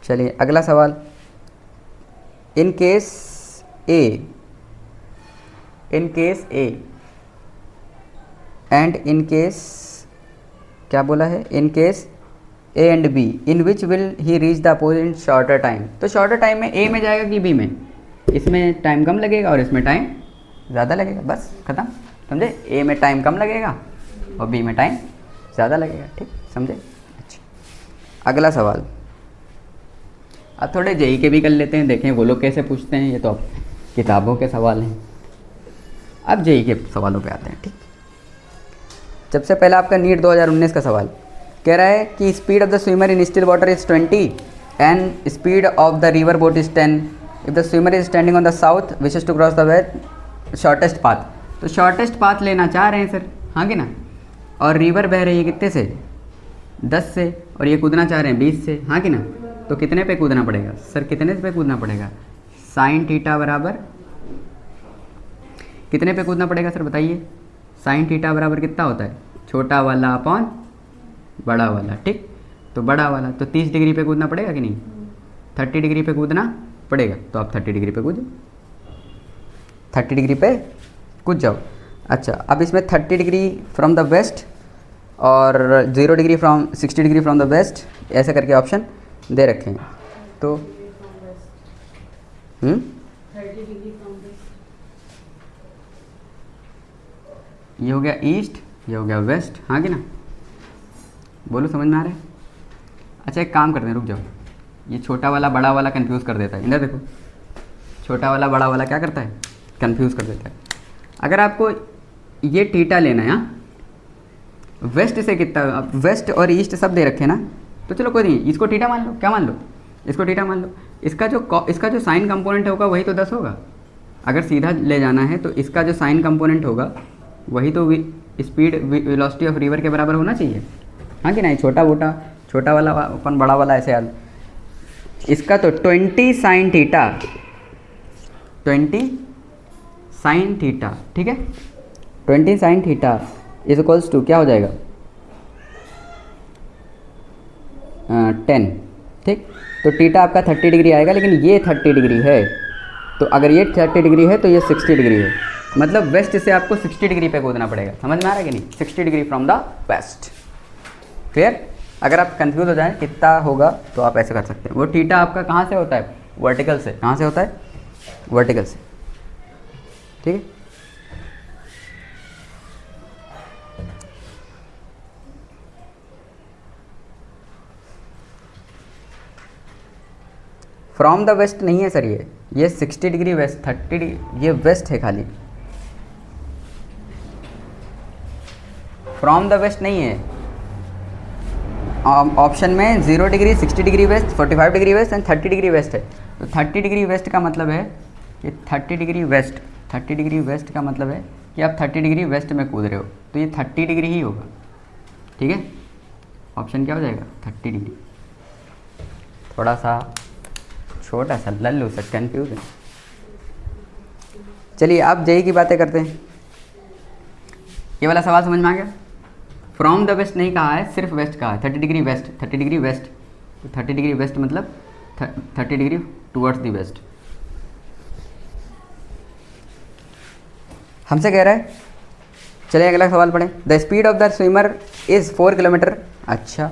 चलिए अगला सवाल, in case A and in case क्या बोला है? In case A and be in which will he reach the opposite in shorter time. तो शॉर्टर टाइम में ए में जाएगा कि बी में? इसमें टाइम कम लगेगा और इसमें टाइम ज़्यादा लगेगा, बस खत्म। समझे, ए में टाइम कम लगेगा और बी में टाइम ज़्यादा लगेगा, ठीक समझे। अच्छा, अगला सवाल, अब थोड़े जेई के भी कर लेते हैं, देखें वो लोग कैसे पूछते हैं, ये तो अब किताबों के सवाल हैं। अब जेई के सवालों पे आते हैं, ठीक। सबसे पहला आपका नीट 2019 का सवाल कह रहा है कि speed of the swimmer in still water is 20 and speed of the river boat is 10 if the swimmer is standing on the south wishes to cross the way shortest path. तो shortest path लेना चाह रहे हैं sir, हाँ कि ना, और river बह रही है कितने से, 10 से, और ये कूदना चाह रहे हैं 20 से, हाँ कि ना। तो कितने पे कूदना पड़ेगा सर, कितने पे कूदना पड़ेगा, साइन थीटा बराबर कितने पे कूदना पड़ेगा सर बताइए। साइन थीटा बराबर कितना होता है, छोटा वाला अपॉन बड़ा वाला, ठीक। तो बड़ा वाला तो 30 डिग्री पे कूदना पड़ेगा कि नहीं, 30 डिग्री पे कूदना पड़ेगा, तो आप 30 डिग्री पे कूदो, 30 डिग्री पे कूद जाओ। अच्छा, अब इसमें 30 डिग्री फ्रॉम द वेस्ट और 0 degree from 60 degree from the west, ऐसे करके ऑप्शन दे रखे हैं। तो 30 डिग्री फ्रॉम वेस्ट, ये हो गया ईस्ट, ये हो गया वेस्ट, हाँ कि ना, बोलो समझ में आ रहा है। अच्छा एक काम करते हैं, रुक जाओ, ये छोटा वाला बड़ा वाला कंफ्यूज कर देता है, इधर देखो, छोटा वाला बड़ा वाला क्या करता है, कंफ्यूज कर देता है। अगर आपको ये थीटा लेना है, वेस्ट से कितना, वेस्ट और ईस्ट सब दे रखे ना, तो चलो कोई नहीं, इसको थीटा मान लो, क्या मान लो, इसको थीटा मान लो। इसका जो साइन कंपोनेंट होगा वही तो 10 होगा, अगर सीधा ले जाना है तो इसका जो साइन कंपोनेंट होगा वही तो स्पीड वेलोसिटी ऑफ रिवर के बराबर होना चाहिए, हाँ कि नहीं। छोटा वाला अपन बड़ा वाला ऐसे याद, इसका तो 20 साइन थीटा, 20 साइन थीटा, ठीक है, 20 sine theta is equals to क्या हो जाएगा, 10, ठीक। तो थीटा आपका 30 डिग्री आएगा, लेकिन ये 30 डिग्री है, तो अगर ये 30 डिग्री है तो ये 60 डिग्री है, मतलब वेस्ट से आपको 60 डिग्री पे कूदना पड़ेगा, समझ में आ रहा है कि नहीं, 60 degree from the west, clear. अगर आप कंफ्यूज हो जाएं कितना होगा तो आप ऐसे कर सकते हैं। वो थीटा आपका कहाँ से होता है, वर्टिकल से, कहाँ से होता है, वर्टिकल से, ठीक है। फ्रॉम द वेस्ट नहीं है सर, ये 60 डिग्री वेस्ट, 30 डिग्री ये वेस्ट है खाली, फ्रॉम द वेस्ट नहीं है। ऑप्शन में 0 degree, 60 degree west, 45 degree west and 30 degree west है। तो 30 डिग्री वेस्ट का मतलब है कि 30 डिग्री वेस्ट, 30 डिग्री वेस्ट का मतलब है कि आप 30 डिग्री वेस्ट में कूद रहे हो, तो ये 30 डिग्री ही होगा, ठीक है। ऑप्शन क्या हो जाएगा, 30 डिग्री। थोड़ा सा छोटा सा लल्लू सा कन्फ्यूज है। चलिए आप जेई की बातें करते हैं। ये वाला सवाल समझ में आ गया, फ्रॉम द वेस्ट नहीं कहा है, सिर्फ वेस्ट कहा है, 30 डिग्री वेस्ट, 30 डिग्री वेस्ट, तो 30 डिग्री वेस्ट मतलब 30 डिग्री टूवर्ड्स द वेस्ट। हमसे कह रहा है, चलिए अगला सवाल पढ़ें। The speed of the swimmer is 4 kilometre. अच्छा,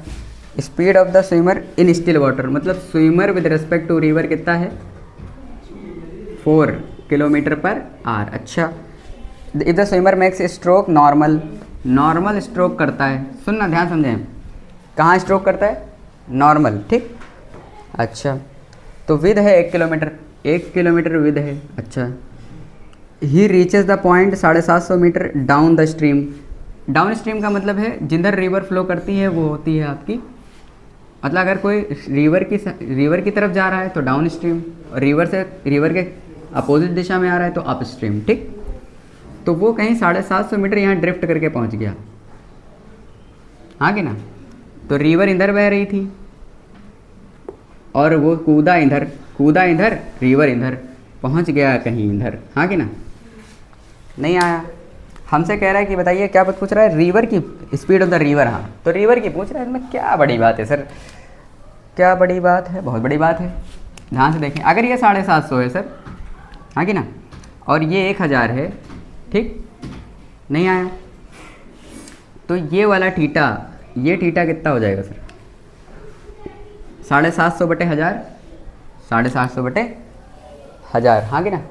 speed of the swimmer in still water, मतलब swimmer with respect to river कितना है, 4 किलोमीटर पर आवर। अच्छा, if the swimmer makes stroke normal, normal stroke करता है, सुनना ध्यान समझें, कहाँ स्ट्रोक करता है, नॉर्मल, ठीक। अच्छा, तो विद है 1 किलोमीटर, 1 किलोमीटर विद है। अच्छा, ही reaches the point 750 meter down the stream. Down stream का मतलब है जिधर रिवर फ्लो करती है वो होती है आपकी, मतलब अगर कोई रिवर की तरफ जा रहा है तो डाउन स्ट्रीम, और रिवर के अपोजिट दिशा में आ रहा है तो अप स्ट्रीम, ठीक। तो वो कहीं 750 मीटर यहाँ ड्रिफ्ट करके पहुँच गया, हाँ कि ना। तो रिवर इधर बह रही थी और वो कूदा इधर, रिवर इधर पहुँच गया कहीं इधर, हाँ कि ना। नहीं आया, हमसे कह रहा है कि बताइए क्या बात पूछ रहा है, रिवर की स्पीड ऑफ द रिवर, हाँ तो रिवर की पूछ रहा है, इसमें क्या बड़ी बात है सर, क्या बड़ी बात है, बहुत बड़ी बात है। ध्यान से देखें, अगर ये 750 है सर, हाँ कि ना, और ये 1000 है, ठीक, नहीं आया, तो ये वाला थीटा, ये थीटा कितना हो जाएगा सर, 750 बटे 1000, 750 बटे 1000, हाँ कि ना।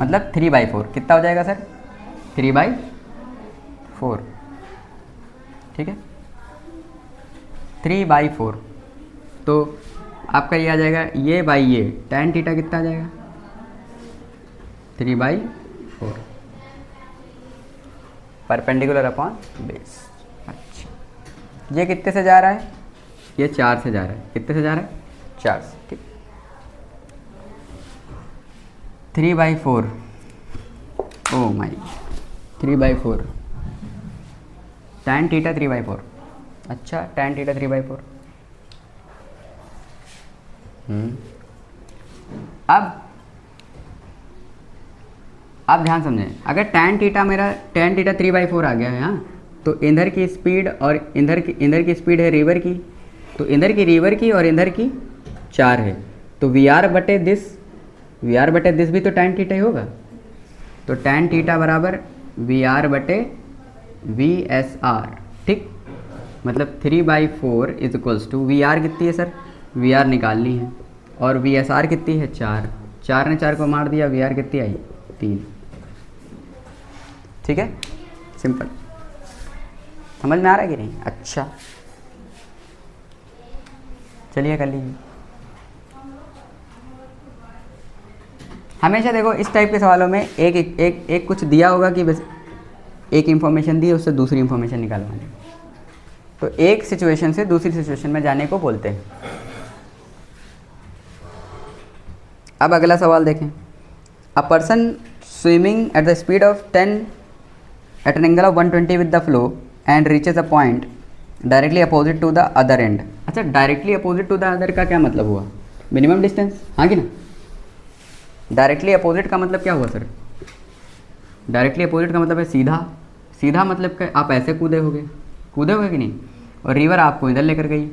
मतलब 3/4 कितना हो जाएगा सर? 3/4, ठीक है, 3/4। तो आपका ये आ जाएगा ये बाई ये, tan थीटा कितना आ जाएगा? 3/4 परपेंडिकुलर अपॉन बेस। अच्छा, ये कितने से जा रहा है? ये 4 से जा रहा है। कितने से जा रहा है? 4 से, ठीक। 3/4, ओ माई, 3/4 tan थीटा 3/4। अच्छा, tan थीटा 3/4। अब आप ध्यान समझें, अगर tan थीटा मेरा tan थीटा 3/4 आ गया है, हाँ, तो इधर की स्पीड और इधर की स्पीड है रिवर की, तो इधर की रिवर की और इधर की 4 है, तो वी आर बटे दिस भी तो tan थीटा ही होगा। तो tan थीटा बराबर वी आर बटे वी एस आर, ठीक। मतलब 3/4 is equals to V R कितनी है सर? वी आर निकालनी है, और वी एस आर कितनी है? 4। 4 ने 4 को मार दिया, वी आर कितनी आई? 3। ठीक है, सिंपल। समझ में आ रहा है कि नहीं? अच्छा, चलिए कर लीजिए। हमेशा देखो इस टाइप के सवालों में एक कुछ दिया होगा कि बस एक इंफॉर्मेशन दी, उससे दूसरी इंफॉर्मेशन निकालवानी। तो एक सिचुएशन से दूसरी सिचुएशन में जाने को बोलते हैं। अब अगला सवाल देखें। A person swimming at the speed of 10 at an angle of 120 with the flow and reaches a point directly opposite to the other end. अच्छा, directly opposite to the other का क्या मतलब हुआ? मिनिमम डिस्टेंस, हाँ कि ना? Directly opposite का मतलब क्या हुआ सर? डायरेक्टली अपोजिट का मतलब है सीधा। सीधा मतलब कि आप ऐसे कूदे होगे कि नहीं, और रिवर आपको इधर लेकर गई,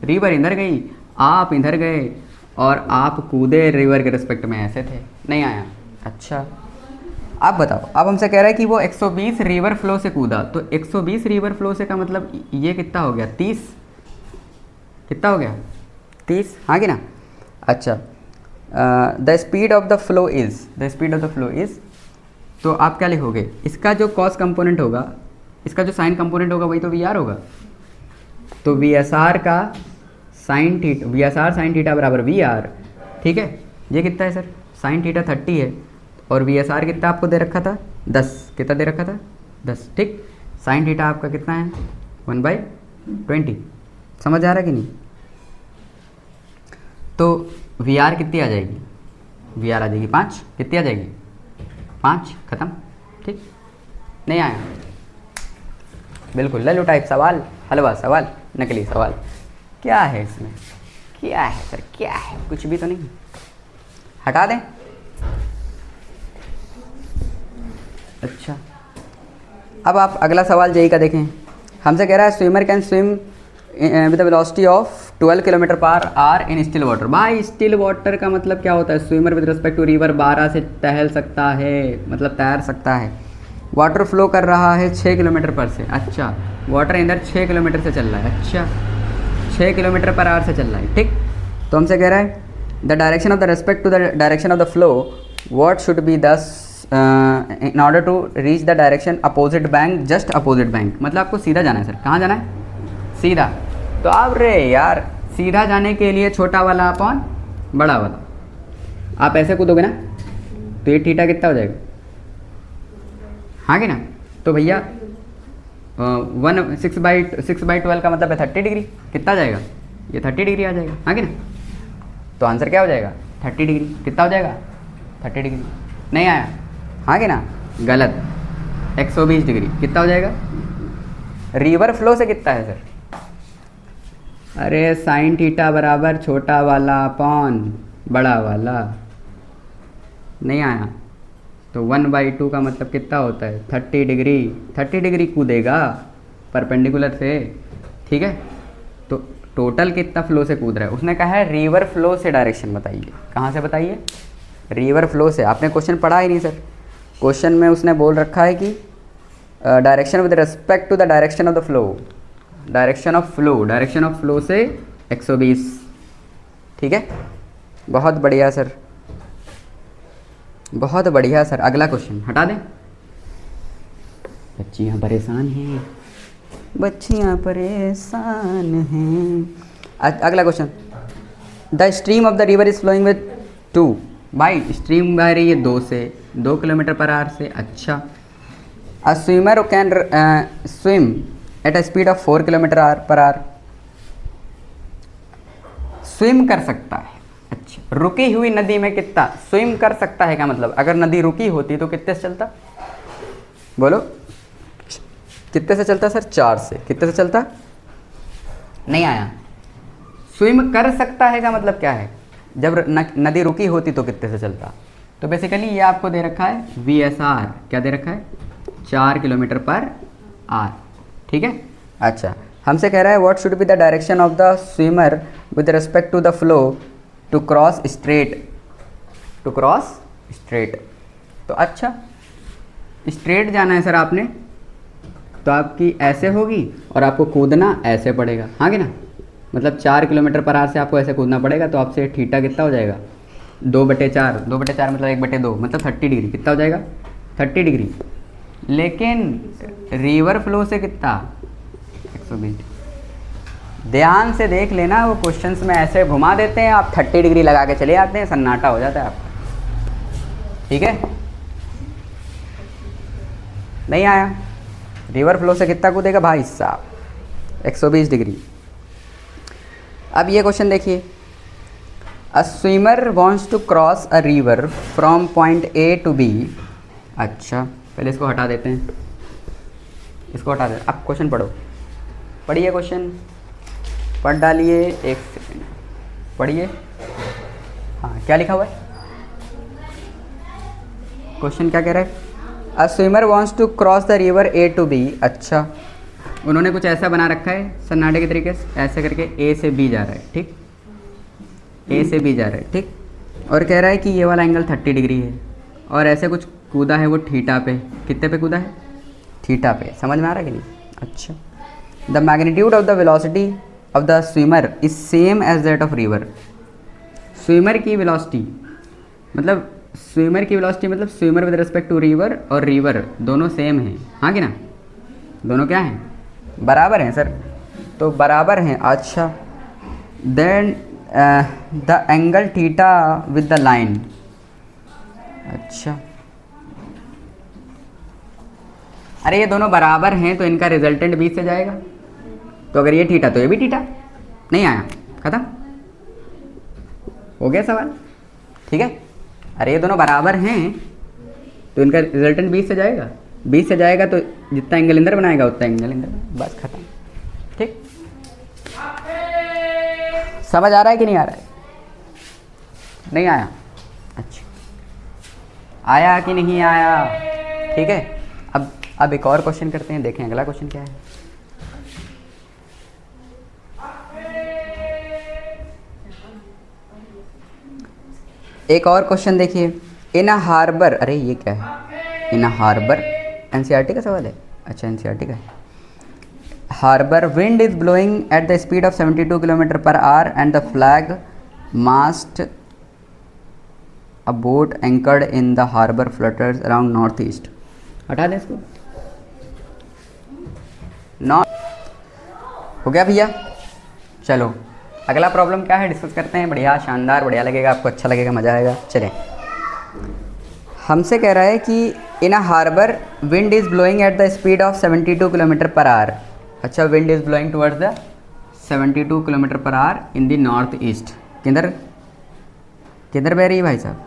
रिवर इधर गई, आप इधर गए, और आप कूदे रिवर के रिस्पेक्ट में ऐसे थे, नहीं आया। अच्छा, आप बताओ, अब हमसे कह रहा है कि वो 120 रिवर फ्लो से कूदा, तो 120 रिवर फ्लो से का मतलब ये कितना हो गया? 30। कितना हो गया? 30, हाँ कि ना? अच्छा, the speed of the flow is, तो आप क्या लिखोगे? इसका जो कॉस कंपोनेंट होगा, इसका जो साइन कंपोनेंट होगा, वही तो वी आर होगा। तो वी एस आर का sine theta, we S are sine theta बराबर वी आर, ठीक है। ये कितना है सर? साइन थीटा 30 है, और वी एस आर कितना आपको दे रखा था? 10। कितना दे रखा था? 10, ठीक। साइन थीटा आपका कितना है? 1/20। समझ आ रहा कि नहीं? तो वी आर कितनी आ जाएगी? वी आर आ जाएगी 5। कितनी आ जाएगी? 5, ख़त्म, ठीक। नहीं आया? बिल्कुल लल्लू टाइप सवाल, हलवा सवाल, नकली सवाल। क्या है इसमें? क्या है सर? क्या है? कुछ भी तो नहीं। हटा दें? अच्छा, अब आप अगला सवाल जेई का देखें। हमसे कह रहा है swimmer can swim with the velocity of 12 km/h in still water. भाई स्टिल वाटर का मतलब क्या होता है? Swimmer with respect to river 12 से टहल सकता है, मतलब तैर सकता है। वाटर फ्लो कर रहा है 6 किलोमीटर से। अच्छा, वाटर इधर 6 किलोमीटर से चल रहा है। अच्छा, 6 km/h से चल रहा है, ठीक। तो हमसे कह रहा है the direction of the respect to the direction of the flow what should be this in order to reach the direction opposite bank, just opposite bank. मतलब आपको सीधा जाना है सर। कहाँ जाना है? सीधा। तो अब रे यार, सीधा जाने के लिए छोटा वाला अपॉन बड़ा वाला, आप ऐसे कूदोगे ना, तो ये थीटा कितना हो जाएगा? हाँ कि ना? तो भैया 6/12 का मतलब है 30 डिग्री। कितना आ जाएगा? ये 30 डिग्री आ जाएगा, हाँ कि ना? तो आंसर क्या हो जाएगा? 30 डिग्री। कितना हो जाएगा? 30 डिग्री। नहीं आया, हाँ कि ना? गलत, 120 डिग्री। कितना हो जाएगा? रिवर फ्लो से कितना है सर? अरे साइन थीटा बराबर छोटा वाला अपॉन बड़ा वाला। नहीं आया? तो 1/2 का मतलब कितना होता है? 30 डिग्री। 30 डिग्री कूदेगा परपेंडिकुलर से, ठीक है। तो टोटल कितना फ्लो से कूद रहा है? उसने कहा है रिवर फ्लो से डायरेक्शन बताइए। कहाँ से बताइए? रिवर फ्लो से। आपने क्वेश्चन पढ़ा ही नहीं सर। क्वेश्चन में उसने बोल रखा है कि direction with respect to the direction of the flow, direction of flow से 120, ठीक है। बहुत बढ़िया सर। बहुत बढ़िया सर। अगला क्वेश्चन हटा दें। बच्चियाँ परेशान हैं, बच्चियाँ परेशान हैं। अगला question, the stream of the river is flowing with 2। भाई स्ट्रीम बह रही है 2 से 2 किलोमीटर पर आवर से। अच्छा, अ swimmer can swim at a speed of 4 kilometre per our. Swim कर सकता है। अच्छा, रुकी हुई नदी में कितना स्विम कर सकता है? क्या मतलब, अगर नदी रुकी होती तो कितने से चलता? बोलो कितने से चलता सर? 4 से। कितने से चलता? नहीं आया। स्विम कर सकता है का मतलब क्या है? जब नदी रुकी होती तो कितने से चलता? तो बेसिकली ये आपको दे रखा है VSR। क्या दे रखा है? 4 किलोमीटर पर आवर। ठीक है। अच्छा, हमसे कह रहा है what should be the direction of the swimmer with respect to the flow to cross straight. To cross straight, तो अच्छा स्ट्रेट जाना है सर आपने, तो आपकी ऐसे होगी और आपको कूदना ऐसे पड़ेगा, हाँ कि ना? मतलब 4 किलोमीटर पर आवर से आपको ऐसे कूदना पड़ेगा, तो आपसे थीटा कितना हो जाएगा? 2/4। 2/4 मतलब 1/2, मतलब 30 डिग्री। कितना हो जाएगा? 30 डिग्री। लेकिन रिवर फ्लो से कितना? 120। ध्यान से देख लेना, वो क्वेश्चंस में ऐसे घुमा देते हैं, आप 30 डिग्री लगा के चले आते हैं, सन्नाटा हो जाता है आपका। ठीक है, नहीं आया? रिवर फ्लो से कितना कूदेगा भाई साहब? 120 डिग्री। अब ये क्वेश्चन देखिए, a swimmer wants to cross a river from point A to B। अच्छा, पहले इसको हटा देते हैं, इसको हटा देते। अब क्वेश्चन पढ़ो, पढ़िए क्वेश्चन, पढ़ डालिए। एक सेकेंड पढ़िए। हाँ, क्या लिखा हुआ है? क्वेश्चन क्या कह रहा है? A swimmer wants to cross the river A to B। अच्छा, उन्होंने कुछ ऐसा बना रखा है सन्नाटे के तरीके से, ऐसे करके A से B जा रहा है। ठीक, A से B जा रहा है। ठीक, और कह रहा है कि ये वाला एंगल 30 डिग्री है, और ऐसे कुछ कूदा है वो थीटा पे। कितने पे कूदा है? थीटा पे। समझ में आ रहा है कि नहीं? अच्छा, the magnitude of the velocity of the swimmer is same as that of river. Swimmer की वेलोसिटी मतलब swimmer with respect to river, और रिवर दोनों सेम हैं, हाँ कि ना? दोनों क्या हैं? बराबर हैं सर, तो बराबर हैं। अच्छा, then the angle theta with the line. अच्छा, अरे ये दोनों बराबर हैं तो इनका रिजल्टेंट बीच से जाएगा, तो अगर ये थीटा तो ये भी थीटा। नहीं आया? खत्म हो गया सवाल। ठीक है, अरे ये दोनों बराबर हैं तो इनका रिजल्टेंट 20 से जाएगा। 20 से जाएगा तो जितना एंगल इंदर बनाएगा उतना एंगल इंदर, बस खत्म। ठीक, समझ आ रहा है कि नहीं आ रहा है? नहीं आया? अच्छा, आया कि नहीं आया? ठीक है, अब एक और क्वेश्चन करते हैं, देखें अगला क्वेश्चन क्या है। एक और क्वेश्चन देखिए, इन अ हार्बर। अरे ये क्या है? इन अ हार्बर, एनसीईआरटी का सवाल है। अच्छा, एनसीईआरटी का है। Harbour, wind is blowing at the speed of 72 kilometre per hour and the flag mast a boat anchored in the harbour flutters around north east. हटा दें इसको। नॉर्थ हो गया भैया। चलो अगला प्रॉब्लम क्या है डिस्कस करते हैं। बढ़िया, शानदार, बढ़िया लगेगा आपको, अच्छा लगेगा, मज़ा आएगा। चलें, हमसे कह रहा है कि in a harbour wind is blowing at the speed of 72 kilometre per hour. अच्छा, wind is blowing towards the 72 kilometre per hour in the north east. किधर किधर बह रही है भाई साहब?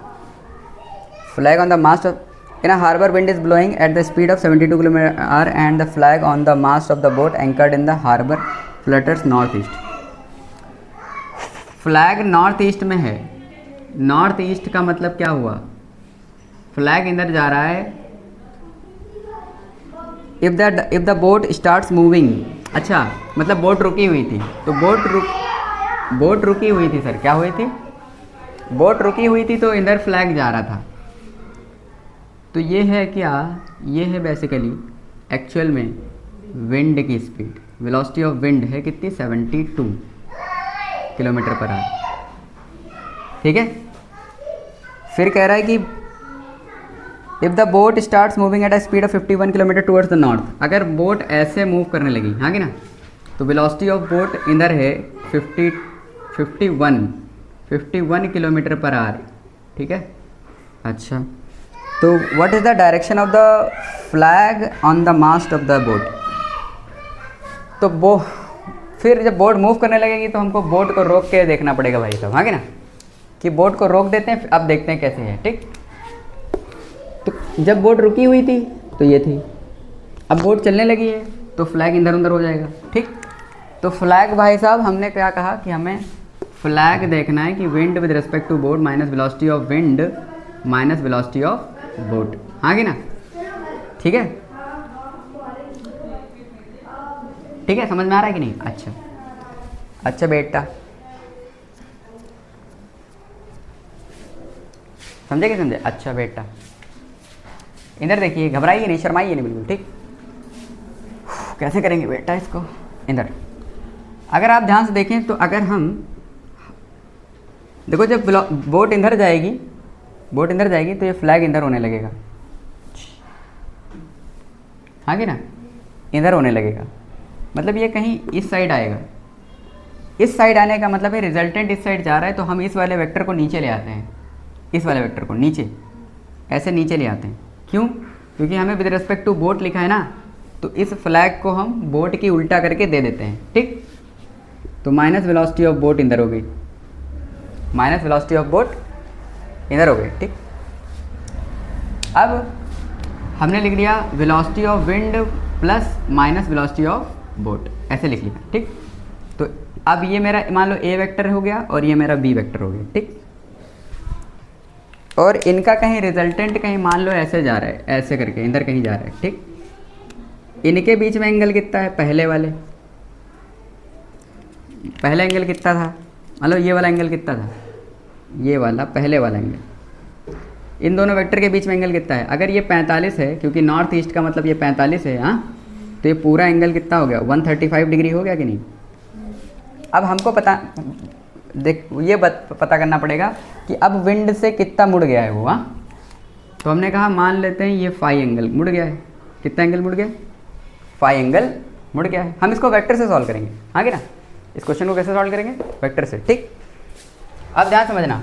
Flag on the mast of in a harbour wind is blowing at the speed of 72 kilometre per hour and the flag on the mast of the boat anchored in the harbour flutters north east. Flag north east में है। North east का मतलब क्या हुआ? Flag इधर जा रहा है। If the boat starts moving. अच्छा, मतलब बोट रुकी हुई थी, तो बोट रुकी हुई थी सर। क्या हुई थी? बोट रुकी हुई थी, तो इधर फ्लैग जा रहा था। तो ये है क्या? ये है बेसिकली एक्चुअल में विंड की स्पीड। वेलोसिटी ऑफ विंड है कितनी? 72 किलोमीटर पर आवर। ठीक है, फिर कह रहा है कि if the boat starts moving at a speed of 51 kilometre towards the north, अगर बोट ऐसे मूव करने लगी, हाँ कि ना, तो वेलोसिटी ऑफ बोट इधर है 51 किलोमीटर पर आवर, ठीक है। अच्छा, तो what is the direction of the flag on the mast of the boat. तो वो फिर जब बोट मूव करने लगेगी तो हमको बोट को रोक के देखना पड़ेगा भाई साहब, हाँ कि ना, कि बोट को रोक देते हैं, अब देखते हैं कैसे है, ठीक। तो जब बोट रुकी हुई थी तो ये थी, अब बोट चलने लगी है तो फ्लैग इधर उधर हो जाएगा, ठीक। तो फ्लैग भाई साहब हमने क्या कहा कि हमें फ्लैग देखना है कि wind with respect to boat minus velocity of wind minus velocity of boat, हाँ कि ना, ठीक है। ठीक है, समझ में आ रहा है कि नहीं। अच्छा अच्छा बेटा, समझे कि समझे। अच्छा बेटा, इधर देखिए, घबराइए नहीं, शर्माइए नहीं बिल्कुल, ठीक। कैसे करेंगे बेटा इसको, इधर अगर आप ध्यान से देखें तो अगर हम देखो, जब बोट इधर जाएगी, बोट इधर जाएगी तो ये फ्लैग इधर होने लगेगा, हाँ कि ना, इधर होने लगेगा, मतलब ये कहीं इस साइड आएगा। इस साइड आने का मतलब है रिजल्टेंट इस साइड जा रहा है, तो हम इस वाले वेक्टर को नीचे ले आते हैं, इस वाले वेक्टर को नीचे, ऐसे नीचे ले आते हैं। क्यों? क्योंकि हमें विद रिस्पेक्ट टू बोट लिखा है ना, तो इस फ्लैग को हम बोट की उल्टा करके दे देते हैं, ठीक। तो माइनस वेलोसिटी ऑफ बोट इधर हो गई, माइनस वेलोसिटी ऑफ बोट इधर हो गई, ठीक। अब हमने लिख दिया velocity of wind plus minus velocity of boat, ऐसे लिख लिया, ठीक। तो अब ये मेरा मान लो ए वेक्टर हो गया और ये मेरा बी वेक्टर हो गया, ठीक। और इनका कहीं रिजल्टेंट कहीं मान लो ऐसे जा रहा है, ऐसे करके इधर कहीं जा रहा है, ठीक। इनके बीच में एंगल कितना है, पहले वाले, पहला एंगल कितना था, मतलब ये वाला एंगल कितना था, ये वाला पहले वाला एंगल। इन दोनों वेक्टर के बीच में एंगल कितना है, अगर ये 45 है, क्योंकि नॉर्थ ईस्ट का मतलब ये 45 है, हाँ, तो ये पूरा एंगल कितना हो गया, 135 डिग्री हो गया कि नहीं। अब हमको पता ये पता करना पड़ेगा कि अब विंड से कितना मुड़ गया है वो, हाँ। तो हमने कहा मान लेते हैं ये फाई एंगल मुड़ गया है, कितना एंगल मुड़ गया, फाई एंगल मुड़ गया है। हम इसको वेक्टर से सॉल्व करेंगे, हाँ कि ना, इस क्वेश्चन को कैसे सॉल्व करेंगे, वेक्टर से, ठीक। अब ध्यान समझना,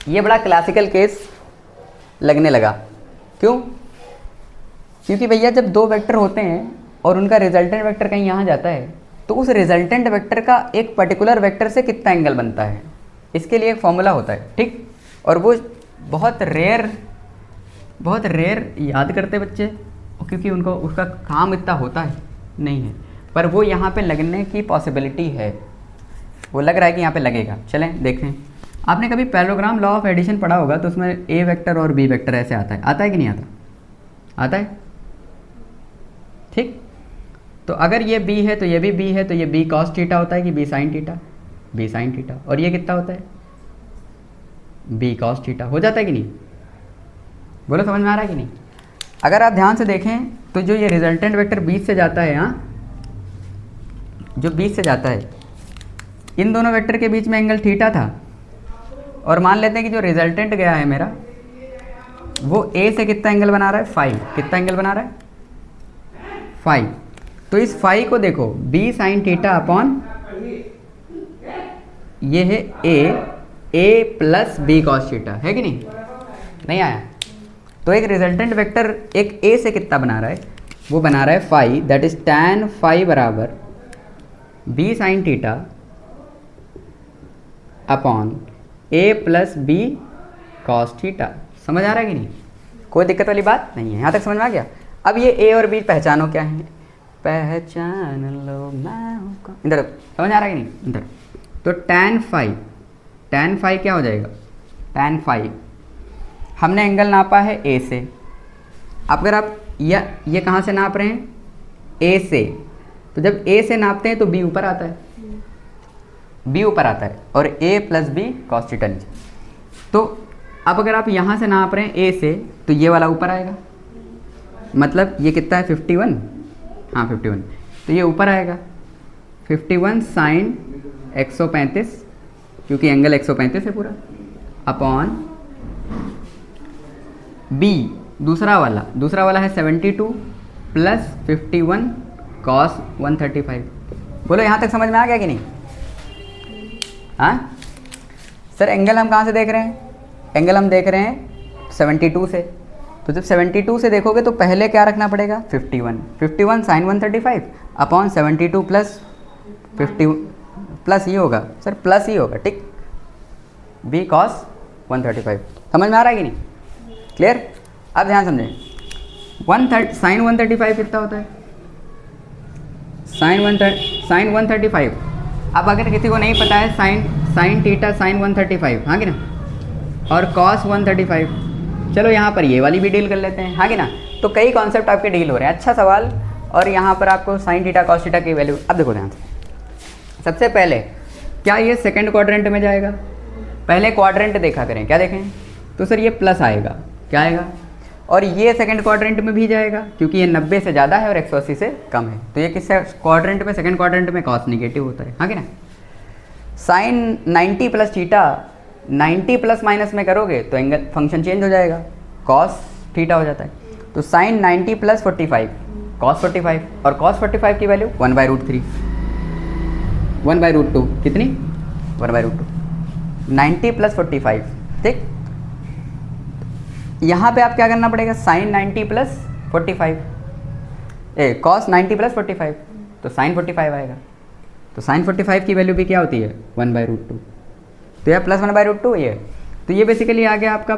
ये बड़ा क्लासिकल केस लगने लगा। क्यों? क्योंकि भैया जब दो वेक्टर होते हैं और उनका रिजल्टेंट वेक्टर कहीं यहाँ जाता है, तो उस रिजल्टेंट वेक्टर का एक पर्टिकुलर वेक्टर से कितना एंगल बनता है, इसके लिए एक फॉर्मूला होता है, ठीक। और वो बहुत रेयर याद करते बच्चे, क्योंकि उनको उसका काम इतना होता है नहीं है, पर वो यहाँ पे लगने की पॉसिबिलिटी है, वो लग रहा है कि यहाँ पे लगेगा। चलें देखें, आपने कभी पैरेललोग्राम लॉ ऑफ एडिशन पढ़ा होगा, तो उसमें ए वेक्टर और बी वेक्टर ऐसे आता है कि नहीं आता, आता है, ठीक। तो अगर ये b है तो ये भी b है, तो ये b cos थीटा होता है कि b sin theta, b sin theta, और ये कितना होता है, b cos थीटा हो जाता है कि नहीं, बोलो समझ में आ रहा है कि नहीं। अगर आप ध्यान से देखें तो जो ये रिजल्टेंट वेक्टर 20 से जाता है, हाँ, जो 20 से जाता है, इन दोनों वेक्टर के बीच में एंगल थीटा था, और मान लेते हैं कि जो रिजल्टेंट गया है मेरा, वो a से कितना एंगल बना रहा है, फाई, कितना एंगल बना रहा है, फाई। तो इस फाई को देखो, b sin थीटा अपॉन ये है a plus b cos theta, है कि नहीं आया। तो एक रिजल्टेंट वेक्टर एक a से कितना बना रहा है, वो बना रहा है phi, that is tan phi बराबर b sin theta upon a plus b cos theta. समझ आ रहा है कि नहीं, कोई दिक्कत वाली बात नहीं है, यहाँ तक समझ में आ गया। अब ये a और b पहचानो क्या है, पहचान लो मैं हूं कौन, इधर समझ आ रहा है कि नहीं, इधर। तो tan फाई क्या हो जाएगा, tan फाई हमने एंगल नापा है a से। अब अगर आप ये कहाँ से नाप रहे हैं, a से, तो जब a से नापते हैं तो b ऊपर आता है, b ऊपर आता है, और a plus b cos theta नीचे। तो अब अगर आप यहाँ से नाप रहे हैं a से, तो ये वाला ऊपर आएगा, मतलब ये कितना है 51, हाँ 51, तो ये ऊपर आएगा 51 साइन 135, क्योंकि एंगल 135 है पूरा, अपॉन बी दूसरा वाला है 72 प्लस 51 कॉस 135। बोलो यहाँ तक समझ में आ गया कि नहीं? हाँ सर, एंगल हम कहाँ से देख रहे हैं? एंगल हम देख रहे हैं 72 से। तो जब 72 से देखोगे तो पहले क्या रखना पड़ेगा? 51 साइन 135 अपॉन 72 प्लस 50 प्लस ये होगा सर, प्लस ही होगा, ठीक, बी कॉस 135। समझ में आ रहा है कि नहीं? क्लियर? अब ध्यान समझें, साइन 135 कितना होता है? साइन 135। अब अगर किसी को नहीं पता है साइन थीटा साइन 135, हाँ कि ना, और कॉस 135, चलो यहाँ पर ये वाली भी डील कर लेते हैं, हाँ कि ना। तो कई कॉन्सेप्ट आपके डील हो रहे हैं। अच्छा सवाल। और यहाँ पर आपको साइन थीटा कॉस थीटा की वैल्यू, अब देखो ध्यान से। सबसे पहले क्या ये सेकंड क्वाड्रेंट में जाएगा? पहले क्वाड्रेंट देखा करें, क्या देखें? तो सर ये प्लस आएगा, क्या आएगा? और ये सेकंड क्वाड्रेंट में भी जाएगा क्योंकि ये 90 से ज़्यादा है और 180 से कम है। तो ये किससे क्वाड्रेंट में? सेकंड क्वाड्रेंट में कॉस निगेटिव होता है, हाँ कि ना। Sine 90 plus theta, 90 plus minus में करोगे तो एंगल फंक्शन चेंज हो जाएगा, कॉस थीटा हो जाता है। तो साइन 90 प्लस 45 कॉस 45, और कॉस 45 की वैल्यू 1/√3, 1/√2 कितनी? 1/√2। 90 प्लस 45, ठीक। यहाँ पे आप क्या करना पड़ेगा? साइन 90 प्लस 45 कॉस 90 प्लस 45, तो साइन 45 आएगा। तो साइन 45 की वैल्यू भी क्या होती है? 1/√2। तो यह प्लस 1/√2 ये। तो ये बेसिकली आ गया आपका।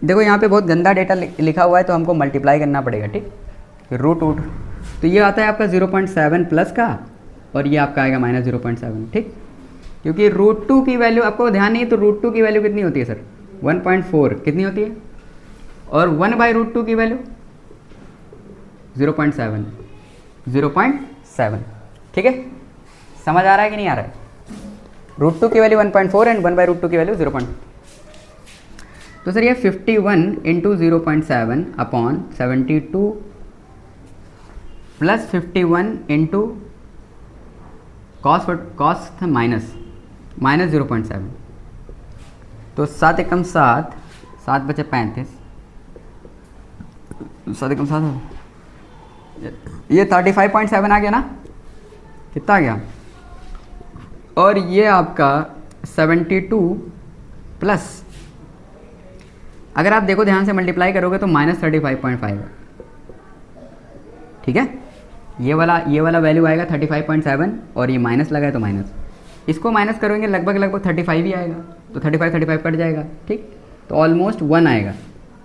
देखो यहाँ पे बहुत गंदा डेटा लिखा हुआ है तो हमको मल्टीप्लाई करना पड़ेगा, ठीक। रूट तो ये आता है आपका 0.7 प्लस का, और ये आपका आएगा माइनस 0.7, ठीक। क्योंकि √2 की वैल्यू आपको ध्यान नहीं, तो √2 की वैल्यू कितनी होती है सर? 1.4 कितनी होती है? और 1/√2 की वैल्यू 0.7, ठीक है। समझ आ रहा है कि नहीं आ रहा है? √2 की वैल्यू 1.4 एंड 1/√2 की वैल्यू 0. तो सर ये 51 into 0.7 upon 72 plus 51 into cos था माइनस 0.7, तो 7 एकम 7, 7 बचे 35, 7 एकम 7, ये 35.7 आ गया ना, कितना आ गया? और ये आपका 72 प्लस, अगर आप देखो ध्यान से मल्टीप्लाई करोगे तो -35.5 है, ठीक है। ये वाला वैल्यू आएगा 35.7 और ये माइनस लगा है तो माइनस, इसको माइनस करोगे लगभग 35 ही आएगा, तो 35 कट जाएगा, ठीक। तो ऑलमोस्ट 1 आएगा,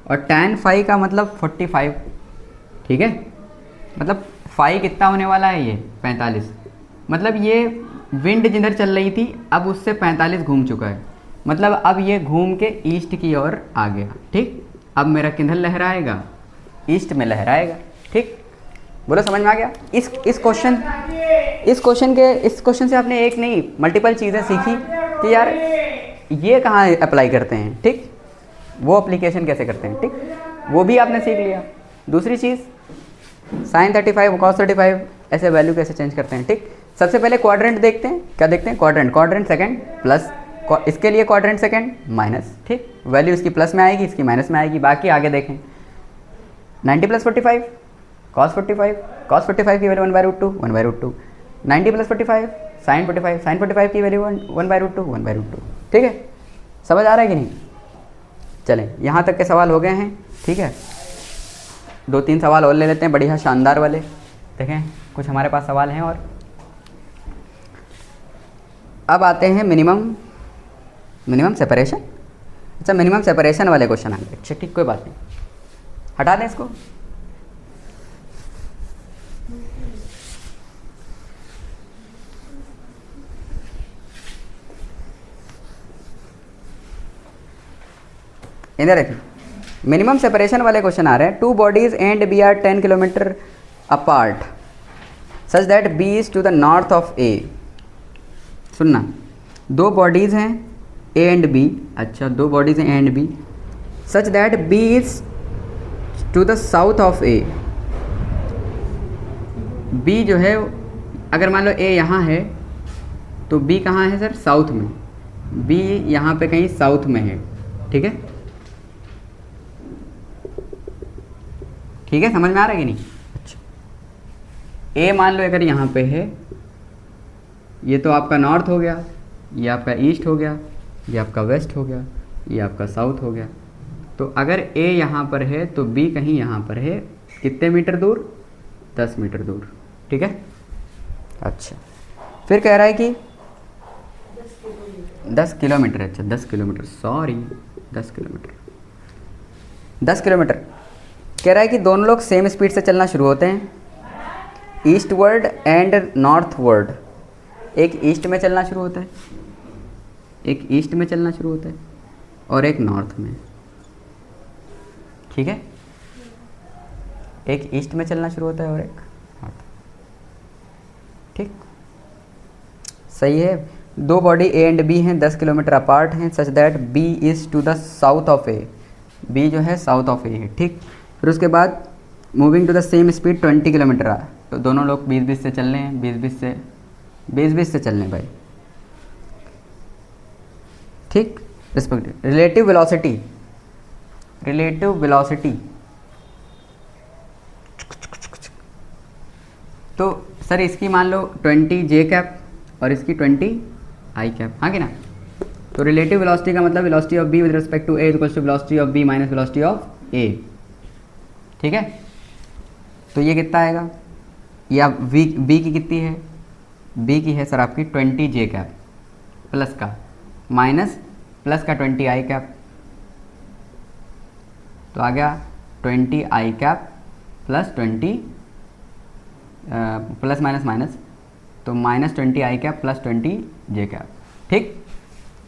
और tan फाई का मतलब 45, ठीक है। मतलब फाई कितना होने वाला है? ये 45। मतलब ये विंड जिधर चल रही थी अब उससे 45 घूम चुका है, मतलब अब ये घूम के ईस्ट की ओर आ गया, ठीक। अब मेरा किधर लहराएगा? ईस्ट में लहराएगा, ठीक। बोलो समझ में आ गया? इस क्वेश्चन से आपने एक नहीं मल्टीपल चीज़ें सीखी कि यार ये कहाँ अप्लाई करते हैं, ठीक। वो एप्लीकेशन कैसे करते हैं, ठीक, वो भी आपने सीख लिया। दूसरी चीज़ साइन 35 कॉस 35 ऐसे वैल्यू कैसे चेंज करते हैं, ठीक। सबसे पहले क्वाड्रेंट देखते हैं, क्या देखते हैं? क्वाड्रेंट सेकंड प्लस, इसके लिए क्वाड्रेंट सेकंड माइनस, ठीक। वैल्यू इसकी प्लस में आएगी, इसकी माइनस में आएगी। बाकी आगे देखें 90 प्लस 45 कॉस 45 की वैल्यू 1/√2, 90 प्लस 45 साइन 45 की वैल्यू 1/√2, ठीक है। समझ आ रहा है कि नहीं? चलें, यहाँ तक के सवाल हो गए हैं, ठीक है। 2-3 सवाल और ले लेते हैं, बढ़िया शानदार वाले। देखें कुछ हमारे पास सवाल हैं और अब आते हैं मिनिमम सेपरेशन। अच्छा, मिनिमम सेपरेशन वाले क्वेश्चन आ गए, अच्छा ठीक, कोई बात नहीं, हटा दें इसको। इधर देखिए, मिनिमम सेपरेशन वाले क्वेश्चन आ रहे हैं। 2 bodies and B are 10 kilometre apart such that B is to the north of A. सुनना, 2 बॉडीज़ हैं ए एंड बी, अच्छा 2 बॉडीज़ हैं A and B, such that B is to the south of A. B जो है, अगर मान लो ए यहाँ है तो बी कहाँ है सर? साउथ में। बी यहाँ पे कहीं साउथ में है, ठीक है। ठीक है, समझ में आ रहा है कि नहीं? अच्छा, ए मान लो अगर यहाँ पे है, ये तो आपका नॉर्थ हो गया, ये आपका ईस्ट हो गया, ये आपका वेस्ट हो गया, ये आपका साउथ हो गया। तो अगर ए यहाँ पर है तो बी कहीं यहाँ पर है, कितने मीटर दूर? 10 मीटर दूर, ठीक है। अच्छा, फिर कह रहा है कि 10 किलोमीटर, अच्छा 10 किलोमीटर, सॉरी 10 किलोमीटर, 10 किलोमीटर। कह रहा है कि दोनों लोग सेम स्पीड से चलना शुरू होते हैं, ईस्टवर्ड एंड नॉर्थवर्ड। एक ईस्ट में चलना शुरू होता है, एक ईस्ट में चलना शुरू होता है और एक नॉर्थ में, ठीक है। एक ईस्ट में चलना शुरू होता है और एक नॉर्थ, ठीक, सही है। दो बॉडी ए एंड बी हैं, 10 किलोमीटर अपार्ट हैं, such that B is to the south of A, B जो है साउथ ऑफ ए है, ठीक। फिर उसके बाद moving to the same speed 20 kilometre आ, तो दोनों लोग 20-20 से चल रहे हैं, 20-20 से चल रहे हैं भाई, ठीक। Respective relative velocity, relative velocity, तो सर इसकी मान लो 20 जे कैप और इसकी 20 आई कैप, हाँ कि ना। तो रिलेटिव वेलोसिटी का मतलब velocity of B with respect to A equals to velocity of B minus velocity of A, ठीक है। तो ये कितना आएगा, या बी की कितनी है, बी की है सर आपकी 20 जे कैप प्लस का माइनस प्लस का 20 आई कैप, तो आ गया 20 I cap plus 20 plus minus minus, तो minus 20 I cap plus 20 J cap, ठीक,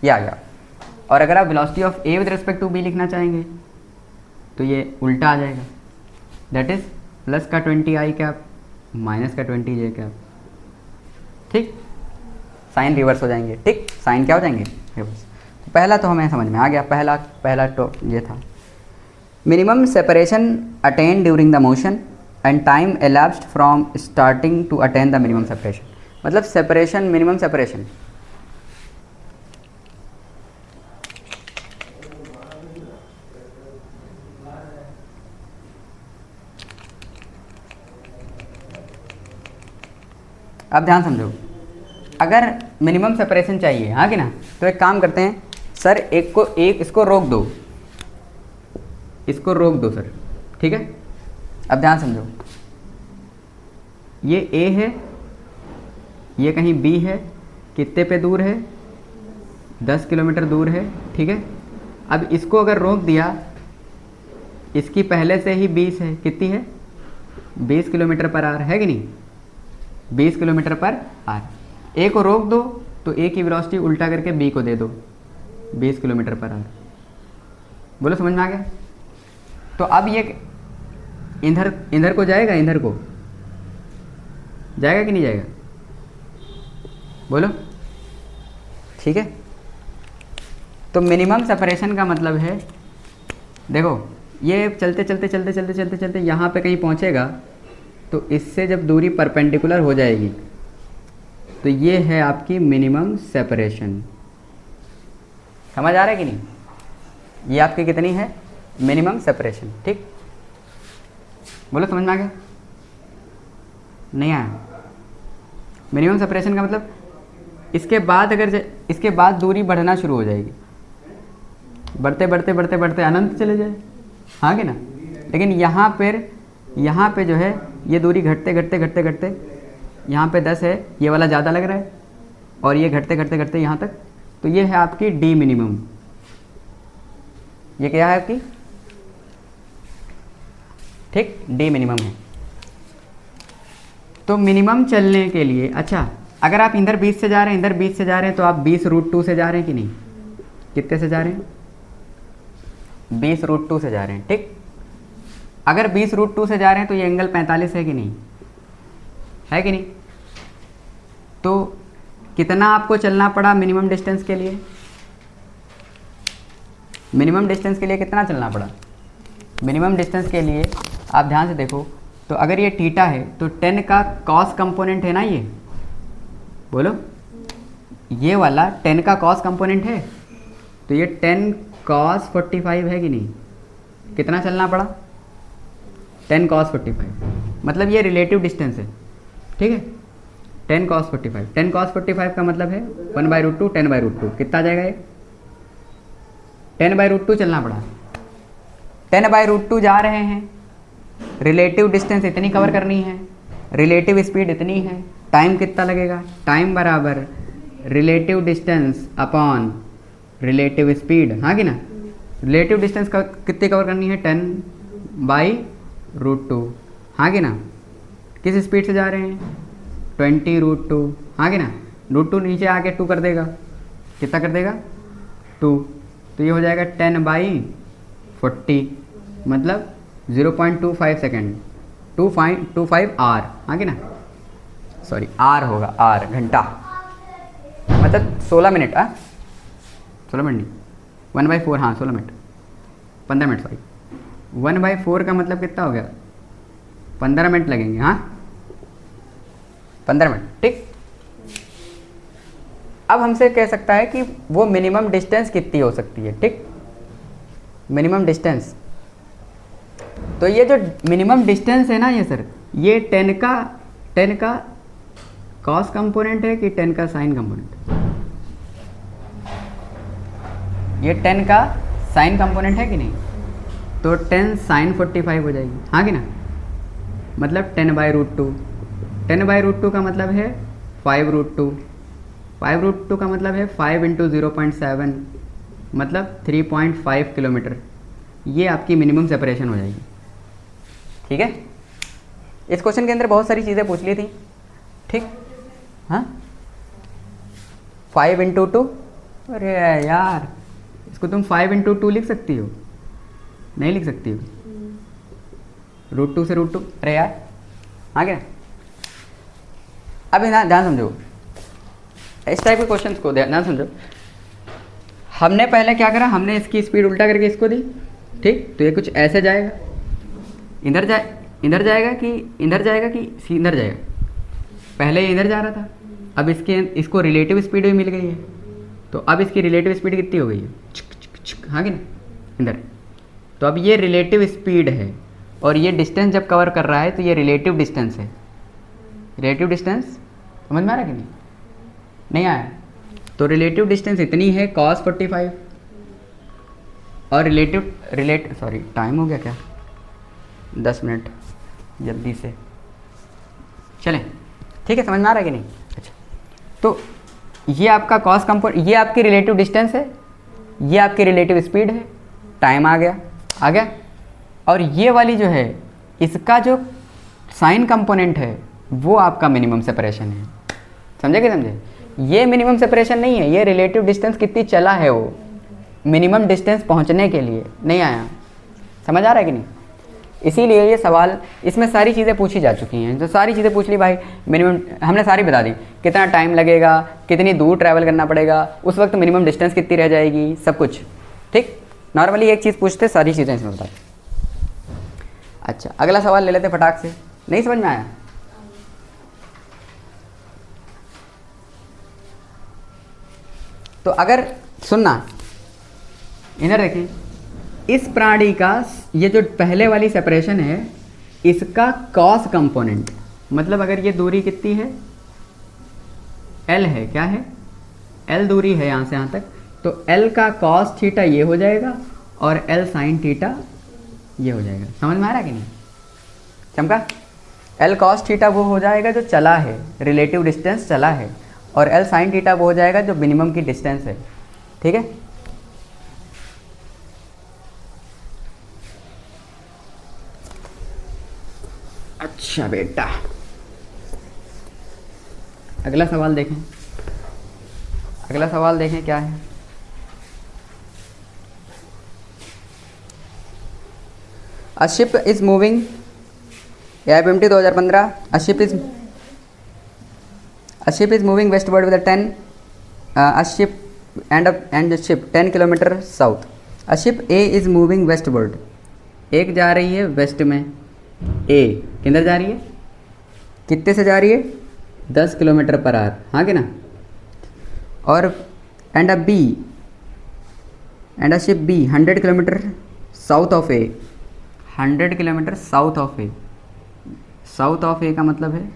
ये आ गया। और अगर आप velocity of A with respect to B लिखना चाहेंगे तो ये उल्टा आ जाएगा, दैट इज प्लस का 20 आई कैप माइनस का 20 जे कैप, ठीक, साइन रिवर्स हो जाएंगे, ठीक, साइन क्या हो जाएंगे, रिवर्स। तो पहला तो हमें समझ में आ गया, पहला तो ये था minimum separation attain during the motion and time elapsed from starting to attain the minimum separation, मतलब सेपरेशन, मिनिमम सेपरेशन, अब ध्यान समझो, अगर मिनिमम सेपरेशन चाहिए, हाँ कि ना, तो एक काम करते हैं सर, इसको रोक दो, इसको रोक दो सर, ठीक है। अब ध्यान समझो, ये ए है, ये कहीं बी है, कितने पे दूर है, 10 किलोमीटर दूर है, ठीक है। अब इसको अगर रोक दिया, इसकी पहले से ही 20 है, कितनी है, 20 किलोमीटर पर आवर है कि नहीं, 20 किलोमीटर पर आवर। ए को रोक दो तो ए की वेलोसिटी उल्टा करके बी को दे दो 20 किलोमीटर पर आवर, बोलो समझ में आ गया। तो अब ये इधर को जाएगा, इधर को जाएगा कि नहीं जाएगा, बोलो, ठीक है। तो मिनिमम सेपरेशन का मतलब है, देखो ये चलते चलते चलते चलते चलते चलते यहाँ पे कहीं पहुँचेगा, तो इससे जब दूरी परपेंडिकुलर हो जाएगी तो ये है आपकी मिनिमम सेपरेशन, समझ आ रहा है कि नहीं, ये आपकी कितनी है, मिनिमम सेपरेशन, ठीक, बोलो समझ में आ गया, नहीं आया। मिनिमम सेपरेशन का मतलब इसके बाद इसके बाद दूरी बढ़ना शुरू हो जाएगी, बढ़ते बढ़ते बढ़ते बढ़ते अनंत चले जाए, हाँ कि ना। लेकिन यहाँ पे जो है ये दूरी घटते घटते घटते घटते, यहाँ पे 10 है, ये वाला ज़्यादा लग रहा है, और ये घटते घटते घटते यहाँ तक, तो ये है आपकी डी मिनिमम, ये क्या है आपकी, ठीक, डी मिनिमम है। तो मिनिमम चलने के लिए, अच्छा अगर आप इधर 20 से जा रहे हैं, इधर 20 से जा रहे हैं, तो आप 20√2 से जा रहे हैं कि नहीं, कितने से जा रहे हैं, 20√2 से जा रहे हैं, ठीक। अगर 20√2 से जा रहे हैं तो ये एंगल 45 है कि नहीं, है कि नहीं। तो कितना आपको चलना पड़ा मिनिमम डिस्टेंस के लिए, मिनिमम डिस्टेंस के लिए कितना चलना पड़ा, मिनिमम डिस्टेंस के लिए आप ध्यान से देखो, तो अगर ये थीटा है तो 10 का कॉस कंपोनेंट है ना, ये बोलो, ये वाला 10 का कॉस कंपोनेंट है, तो ये 10 cos 45 है कि नहीं, कितना चलना पड़ा, 10 cos 45, मतलब ये रिलेटिव डिस्टेंस है, ठीक है। 10 cos 45, 10 cos 45 का मतलब है 1/√2 10/√2, कितना आ जाएगा ये? 10/√2 चलना पड़ा, 10/√2 जा रहे हैं, रिलेटिव डिस्टेंस इतनी कवर करनी है, रिलेटिव स्पीड इतनी है, टाइम कितना लगेगा? टाइम बराबर relative distance upon relative speed, हाँ कि ना। रिलेटिव डिस्टेंस का कितनी कवर करनी है? 10/√2, हाँ कि ना। किस स्पीड से जा रहे हैं? 20√2, हाँ कि ना। √2 नीचे आके 2 कर देगा, कितना कर देगा? 2, तो ये हो जाएगा 10/40, मतलब 0.25 सेकेंड, 2.25 आर, हाँ कि ना। सॉरी आर होगा, आर घंटा, मतलब 16 मिनट, 16 मिनट नहीं, 1/4, हाँ 16 मिनट, 15 मिनट, सॉरी 1/4 का मतलब कितना हो गया? 15 मिनट लगेंगे, हाँ 15 मिनट, ठीक। अब हमसे कह सकता है कि वो मिनिमम डिस्टेंस कितनी हो सकती है, ठीक। मिनिमम डिस्टेंस, तो ये जो मिनिमम डिस्टेंस है ना ये सर, ये 10 का कॉस कंपोनेंट है कि 10 का साइन कंपोनेंट? ये 10 का साइन कंपोनेंट है कि नहीं? तो 10 sin 45 हो जाएगी, हाँ कि ना। मतलब 10/√2, 10/√2 का मतलब है 5√2, 5√2 का मतलब है 5 × 0.7, मतलब 3.5 किलोमीटर। ये आपकी मिनिमम सेपरेशन हो जाएगी, ठीक है। इस क्वेश्चन के अंदर बहुत सारी चीज़ें पूछ ली थी, ठीक, हाँ 5 × 2, अरे यार इसको तुम 5 × 2 लिख सकती हो? नहीं लिख सकती हो, √2 से √2, अरे यार, हाँ क्या। अब ध्यान समझो, इस टाइप के क्वेश्चंस को ध्यान समझो। हमने पहले क्या करा, हमने इसकी स्पीड उल्टा करके इसको दी, ठीक। तो ये कुछ ऐसे जाएगा, इधर जाएगा कि इधर जाएगा कि इधर जाएगा? पहले ये इधर जा रहा था, अब इसको रिलेटिव स्पीड भी मिल गई है, तो अब इसकी रिलेटिव स्पीड कितनी हो गई है? हाँ कि ना, इधर। तो अब ये रिलेटिव स्पीड है और ये डिस्टेंस जब कवर कर रहा है तो ये रिलेटिव डिस्टेंस है। रिलेटिव डिस्टेंस समझ में आ रहा है कि नहीं आया? तो रिलेटिव डिस्टेंस इतनी है cos 45, और सॉरी टाइम हो गया क्या? 10 मिनट, जल्दी से चलें, ठीक है, समझ में आ रहा है कि नहीं? अच्छा, तो ये आपका कॉस कंपोनेंट, ये आपकी रिलेटिव डिस्टेंस है, ये आपकी रिलेटिव स्पीड है, टाइम आ गया, और ये वाली जो है इसका जो साइन कंपोनेंट है वो आपका मिनिमम सेपरेशन है। समझे कि समझे? ये मिनिमम सेपरेशन नहीं है, ये रिलेटिव डिस्टेंस कितनी चला है वो मिनिमम डिस्टेंस पहुंचने के लिए। नहीं आया? समझ आ रहा है कि नहीं? इसीलिए ये सवाल, इसमें सारी चीज़ें पूछी जा चुकी हैं, तो सारी चीज़ें पूछ ली भाई, मिनिमम हमने सारी बता दी, कितना टाइम लगेगा, कितनी दूर ट्रैवल करना पड़ेगा, उस वक्त मिनिमम डिस्टेंस कितनी रह जाएगी, सब कुछ, ठीक। नॉर्मली एक चीज़ पूछते, सारी चीज़ें इसमें बता। अच्छा, अगला सवाल ले लेते फटाक से। नहीं समझ में आया? तो अगर सुनना, इधर देखें, इस प्राणी का ये जो पहले वाली सेपरेशन है इसका कॉस कंपोनेंट, मतलब अगर ये दूरी कितनी है, L है, क्या है, L दूरी है यहाँ से यहाँ तक, तो L का कॉस थीटा ये हो जाएगा और L साइन थीटा ये हो जाएगा। समझ में आ रहा है कि नहीं? चमका? L कॉस थीटा वो हो जाएगा जो चला है, रिलेटिव डिस्टेंस चला है, और L साइन थीटा वो हो जाएगा जो मिनिमम की डिस्टेंस है, ठीक है। अच्छा बेटा, अगला सवाल देखें, अगला सवाल देखें क्या है। A ship is moving, AIPMT 2015, a ship is moving westward with a 10 a ship and the ship 10 kilometre south. A ship A is moving westward, एक जा रही है वेस्ट में, A किधर जा रही है, कितने से जा रही है, 10 किलोमीटर पर आवर, हाँ कि ना। और and a ship B 100 kilometre south of A, 100 kilometre south of A. South of A का मतलब है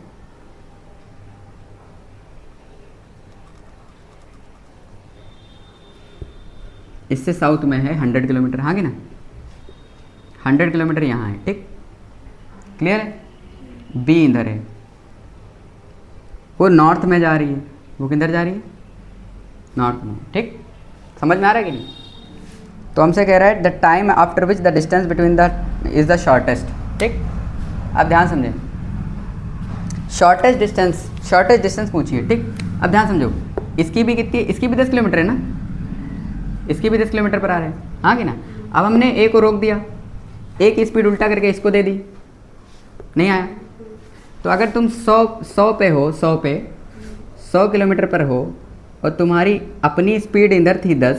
इससे साउथ में है 100 किलोमीटर, हाँ कि ना, 100 किलोमीटर यहाँ है, ठीक, क्लियर है। बी इधर है, वो नॉर्थ में जा रही है, वो किधर जा रही है, नॉर्थ में, ठीक, समझ में आ रहा है कि नहीं। तो हमसे कह रहा है the time after which the distance between the is the shortest, ठीक। अब ध्यान समझें, शॉर्टेस्ट डिस्टेंस पूछिए, ठीक। अब ध्यान समझो, इसकी भी कितनी है, इसकी भी 10 किलोमीटर है ना, इसकी भी 10 किलोमीटर पर आ रहे हैं, हाँ कि ना। अब हमने ए को रोक दिया, ए की स्पीड उल्टा करके इसको दे दी, नहीं आया। तो अगर तुम 100 पे हो, 100 किलोमीटर पर हो और तुम्हारी अपनी स्पीड इधर थी 10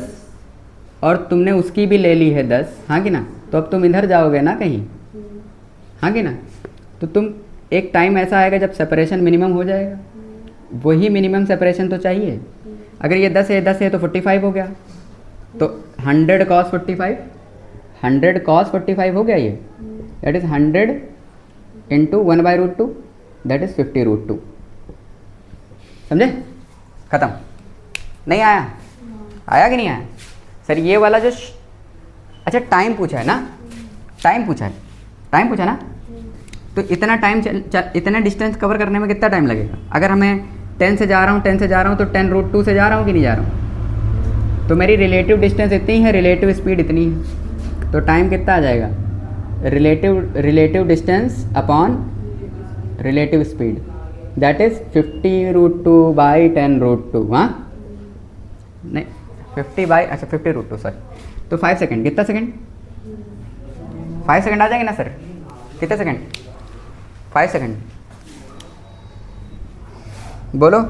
और तुमने उसकी भी ले ली है 10, हाँ कि ना, तो अब तुम इधर जाओगे ना कहीं, हाँ कि ना। तो तुम एक टाइम ऐसा आएगा जब सेपरेशन मिनिमम हो जाएगा, वही मिनिमम सेपरेशन तो चाहिए। अगर ये 10 है तो 45 हो गया, तो 100 cos 45, 100 cos 45 हो गया ये, that is 100 into 1/√2, that is 50√2, समझे, ख़त्म। नहीं आया, आया कि नहीं आया सर। ये वाला जो अच्छा टाइम पूछा है ना, टाइम पूछा ना, तो इतना टाइम इतना डिस्टेंस कवर करने में कितना टाइम लगेगा। अगर हमें 10 से जा रहा हूँ तो 10√2 से जा रहा हूँ कि नहीं जा रहा हूँ, तो मेरी रिलेटिव डिस्टेंस इतनी है, रिलेटिव स्पीड इतनी है, तो टाइम कितना आ जाएगा, relative distance upon relative speed, that is 50√2/10√2, हाँ नहीं 50/√2 सर। तो 5 सेकेंड, कितना सेकेंड, 5 सेकेंड आ जाएंगे ना सर, कितने सेकेंड, 5 सेकेंड, बोलो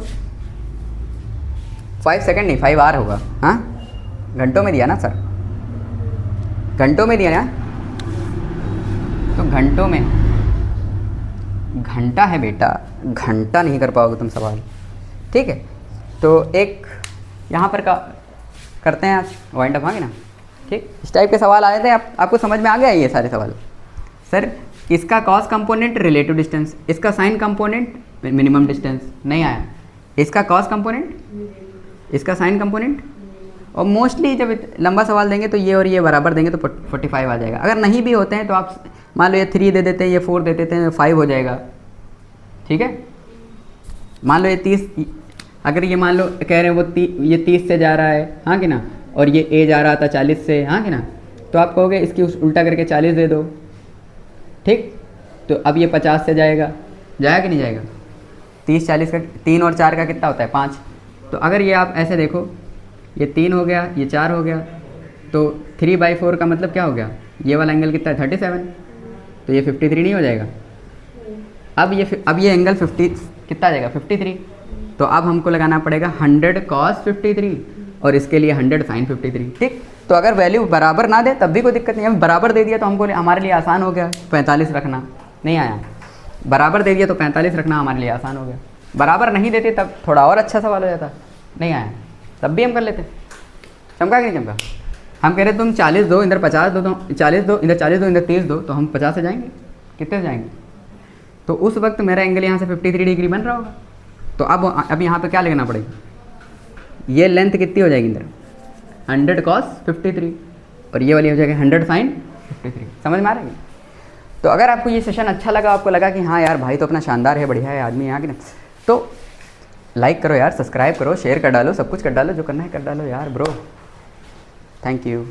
5 सेकेंड नहीं 5 आवर होगा, हाँ घंटों में दिया ना सर, घंटों में दिया ना, तो घंटों में, घंटा है बेटा, घंटा नहीं कर पाओगे तुम सवाल, ठीक है। तो एक यहाँ पर करते हैं आज वाइंड अप, हाँ ना, ठीक। इस टाइप के सवाल आए थे, आपको समझ में आ गया ये सारे सवाल। सर इसका कॉस कंपोनेंट रिलेटिव डिस्टेंस, इसका साइन कंपोनेंट मिनिमम डिस्टेंस, नहीं आया। इसका कॉस कंपोनेंट, इसका साइन कंपोनेंट, और मोस्टली जब लंबा सवाल देंगे तो ये और ये बराबर देंगे तो 45 आ जाएगा। अगर नहीं भी होते हैं तो आप मान लो ये 3 दे देते हैं, ये 4 दे देते हैं, 5 हो जाएगा, ठीक है। मान लो ये 30, अगर ये मान लो कह रहे हैं वो ये 30 से जा रहा है, हाँ कि ना, और ये ए जा रहा था 40 से, हाँ कि ना, तो आप कहोगे इसकी उल्टा करके 40 दे दो, ठीक। तो अब ये 50 से जाएगा कि नहीं जाएगा, 30-40 का 3 और 4 का कितना होता है 5। तो अगर ये आप ऐसे देखो, ये 3 हो गया, ये 4 हो गया, तो 3/4 का मतलब क्या हो गया, ये वाला एंगल कितना है 37, तो ये 53 नहीं हो जाएगा। अब ये एंगल 50 कितना आ जाएगा 53। तो अब हमको लगाना पड़ेगा 100 cos 53 और इसके लिए 100 sin 53, ठीक। तो अगर वैल्यू बराबर ना दे तब भी कोई दिक्कत नहीं है, बराबर दे दिया तो हमको हमारे लिए आसान हो गया, 45 रखना नहीं आया। बराबर दे दिया तो 45 रखना हमारे लिए आसान हो गया, बराबर नहीं देते तब थोड़ा और अच्छा सवाल हो जाता, नहीं आया तब भी हम कर लेते। चमका कि नहीं चमका। हम कह रहे तुम 40 दो, इधर 50 दो, तो 40 दो, इधर 40 दो, इधर 30 दो, तो हम 50 से जाएंगे, कितने से जाएंगे। तो उस वक्त मेरा एंगल यहाँ से 53 डिग्री बन रहा होगा। तो अब यहाँ पे क्या लिखना पड़ेगा, ये लेंथ कितनी हो जाएगी इधर 100 cos 53 और ये वाली हो जाएगी 100 sin 53। समझ में आ रहा है। तो अगर आपको ये सेशन अच्छा लगा, आपको लगा कि हाँ यार भाई तो अपना शानदार है, बढ़िया है आदमी यहाँ की ना, तो लाइक करो यार, सब्सक्राइब करो, शेयर कर डालो, सब कुछ कर डालो, जो करना है कर डालो यार ब्रो। Thank you.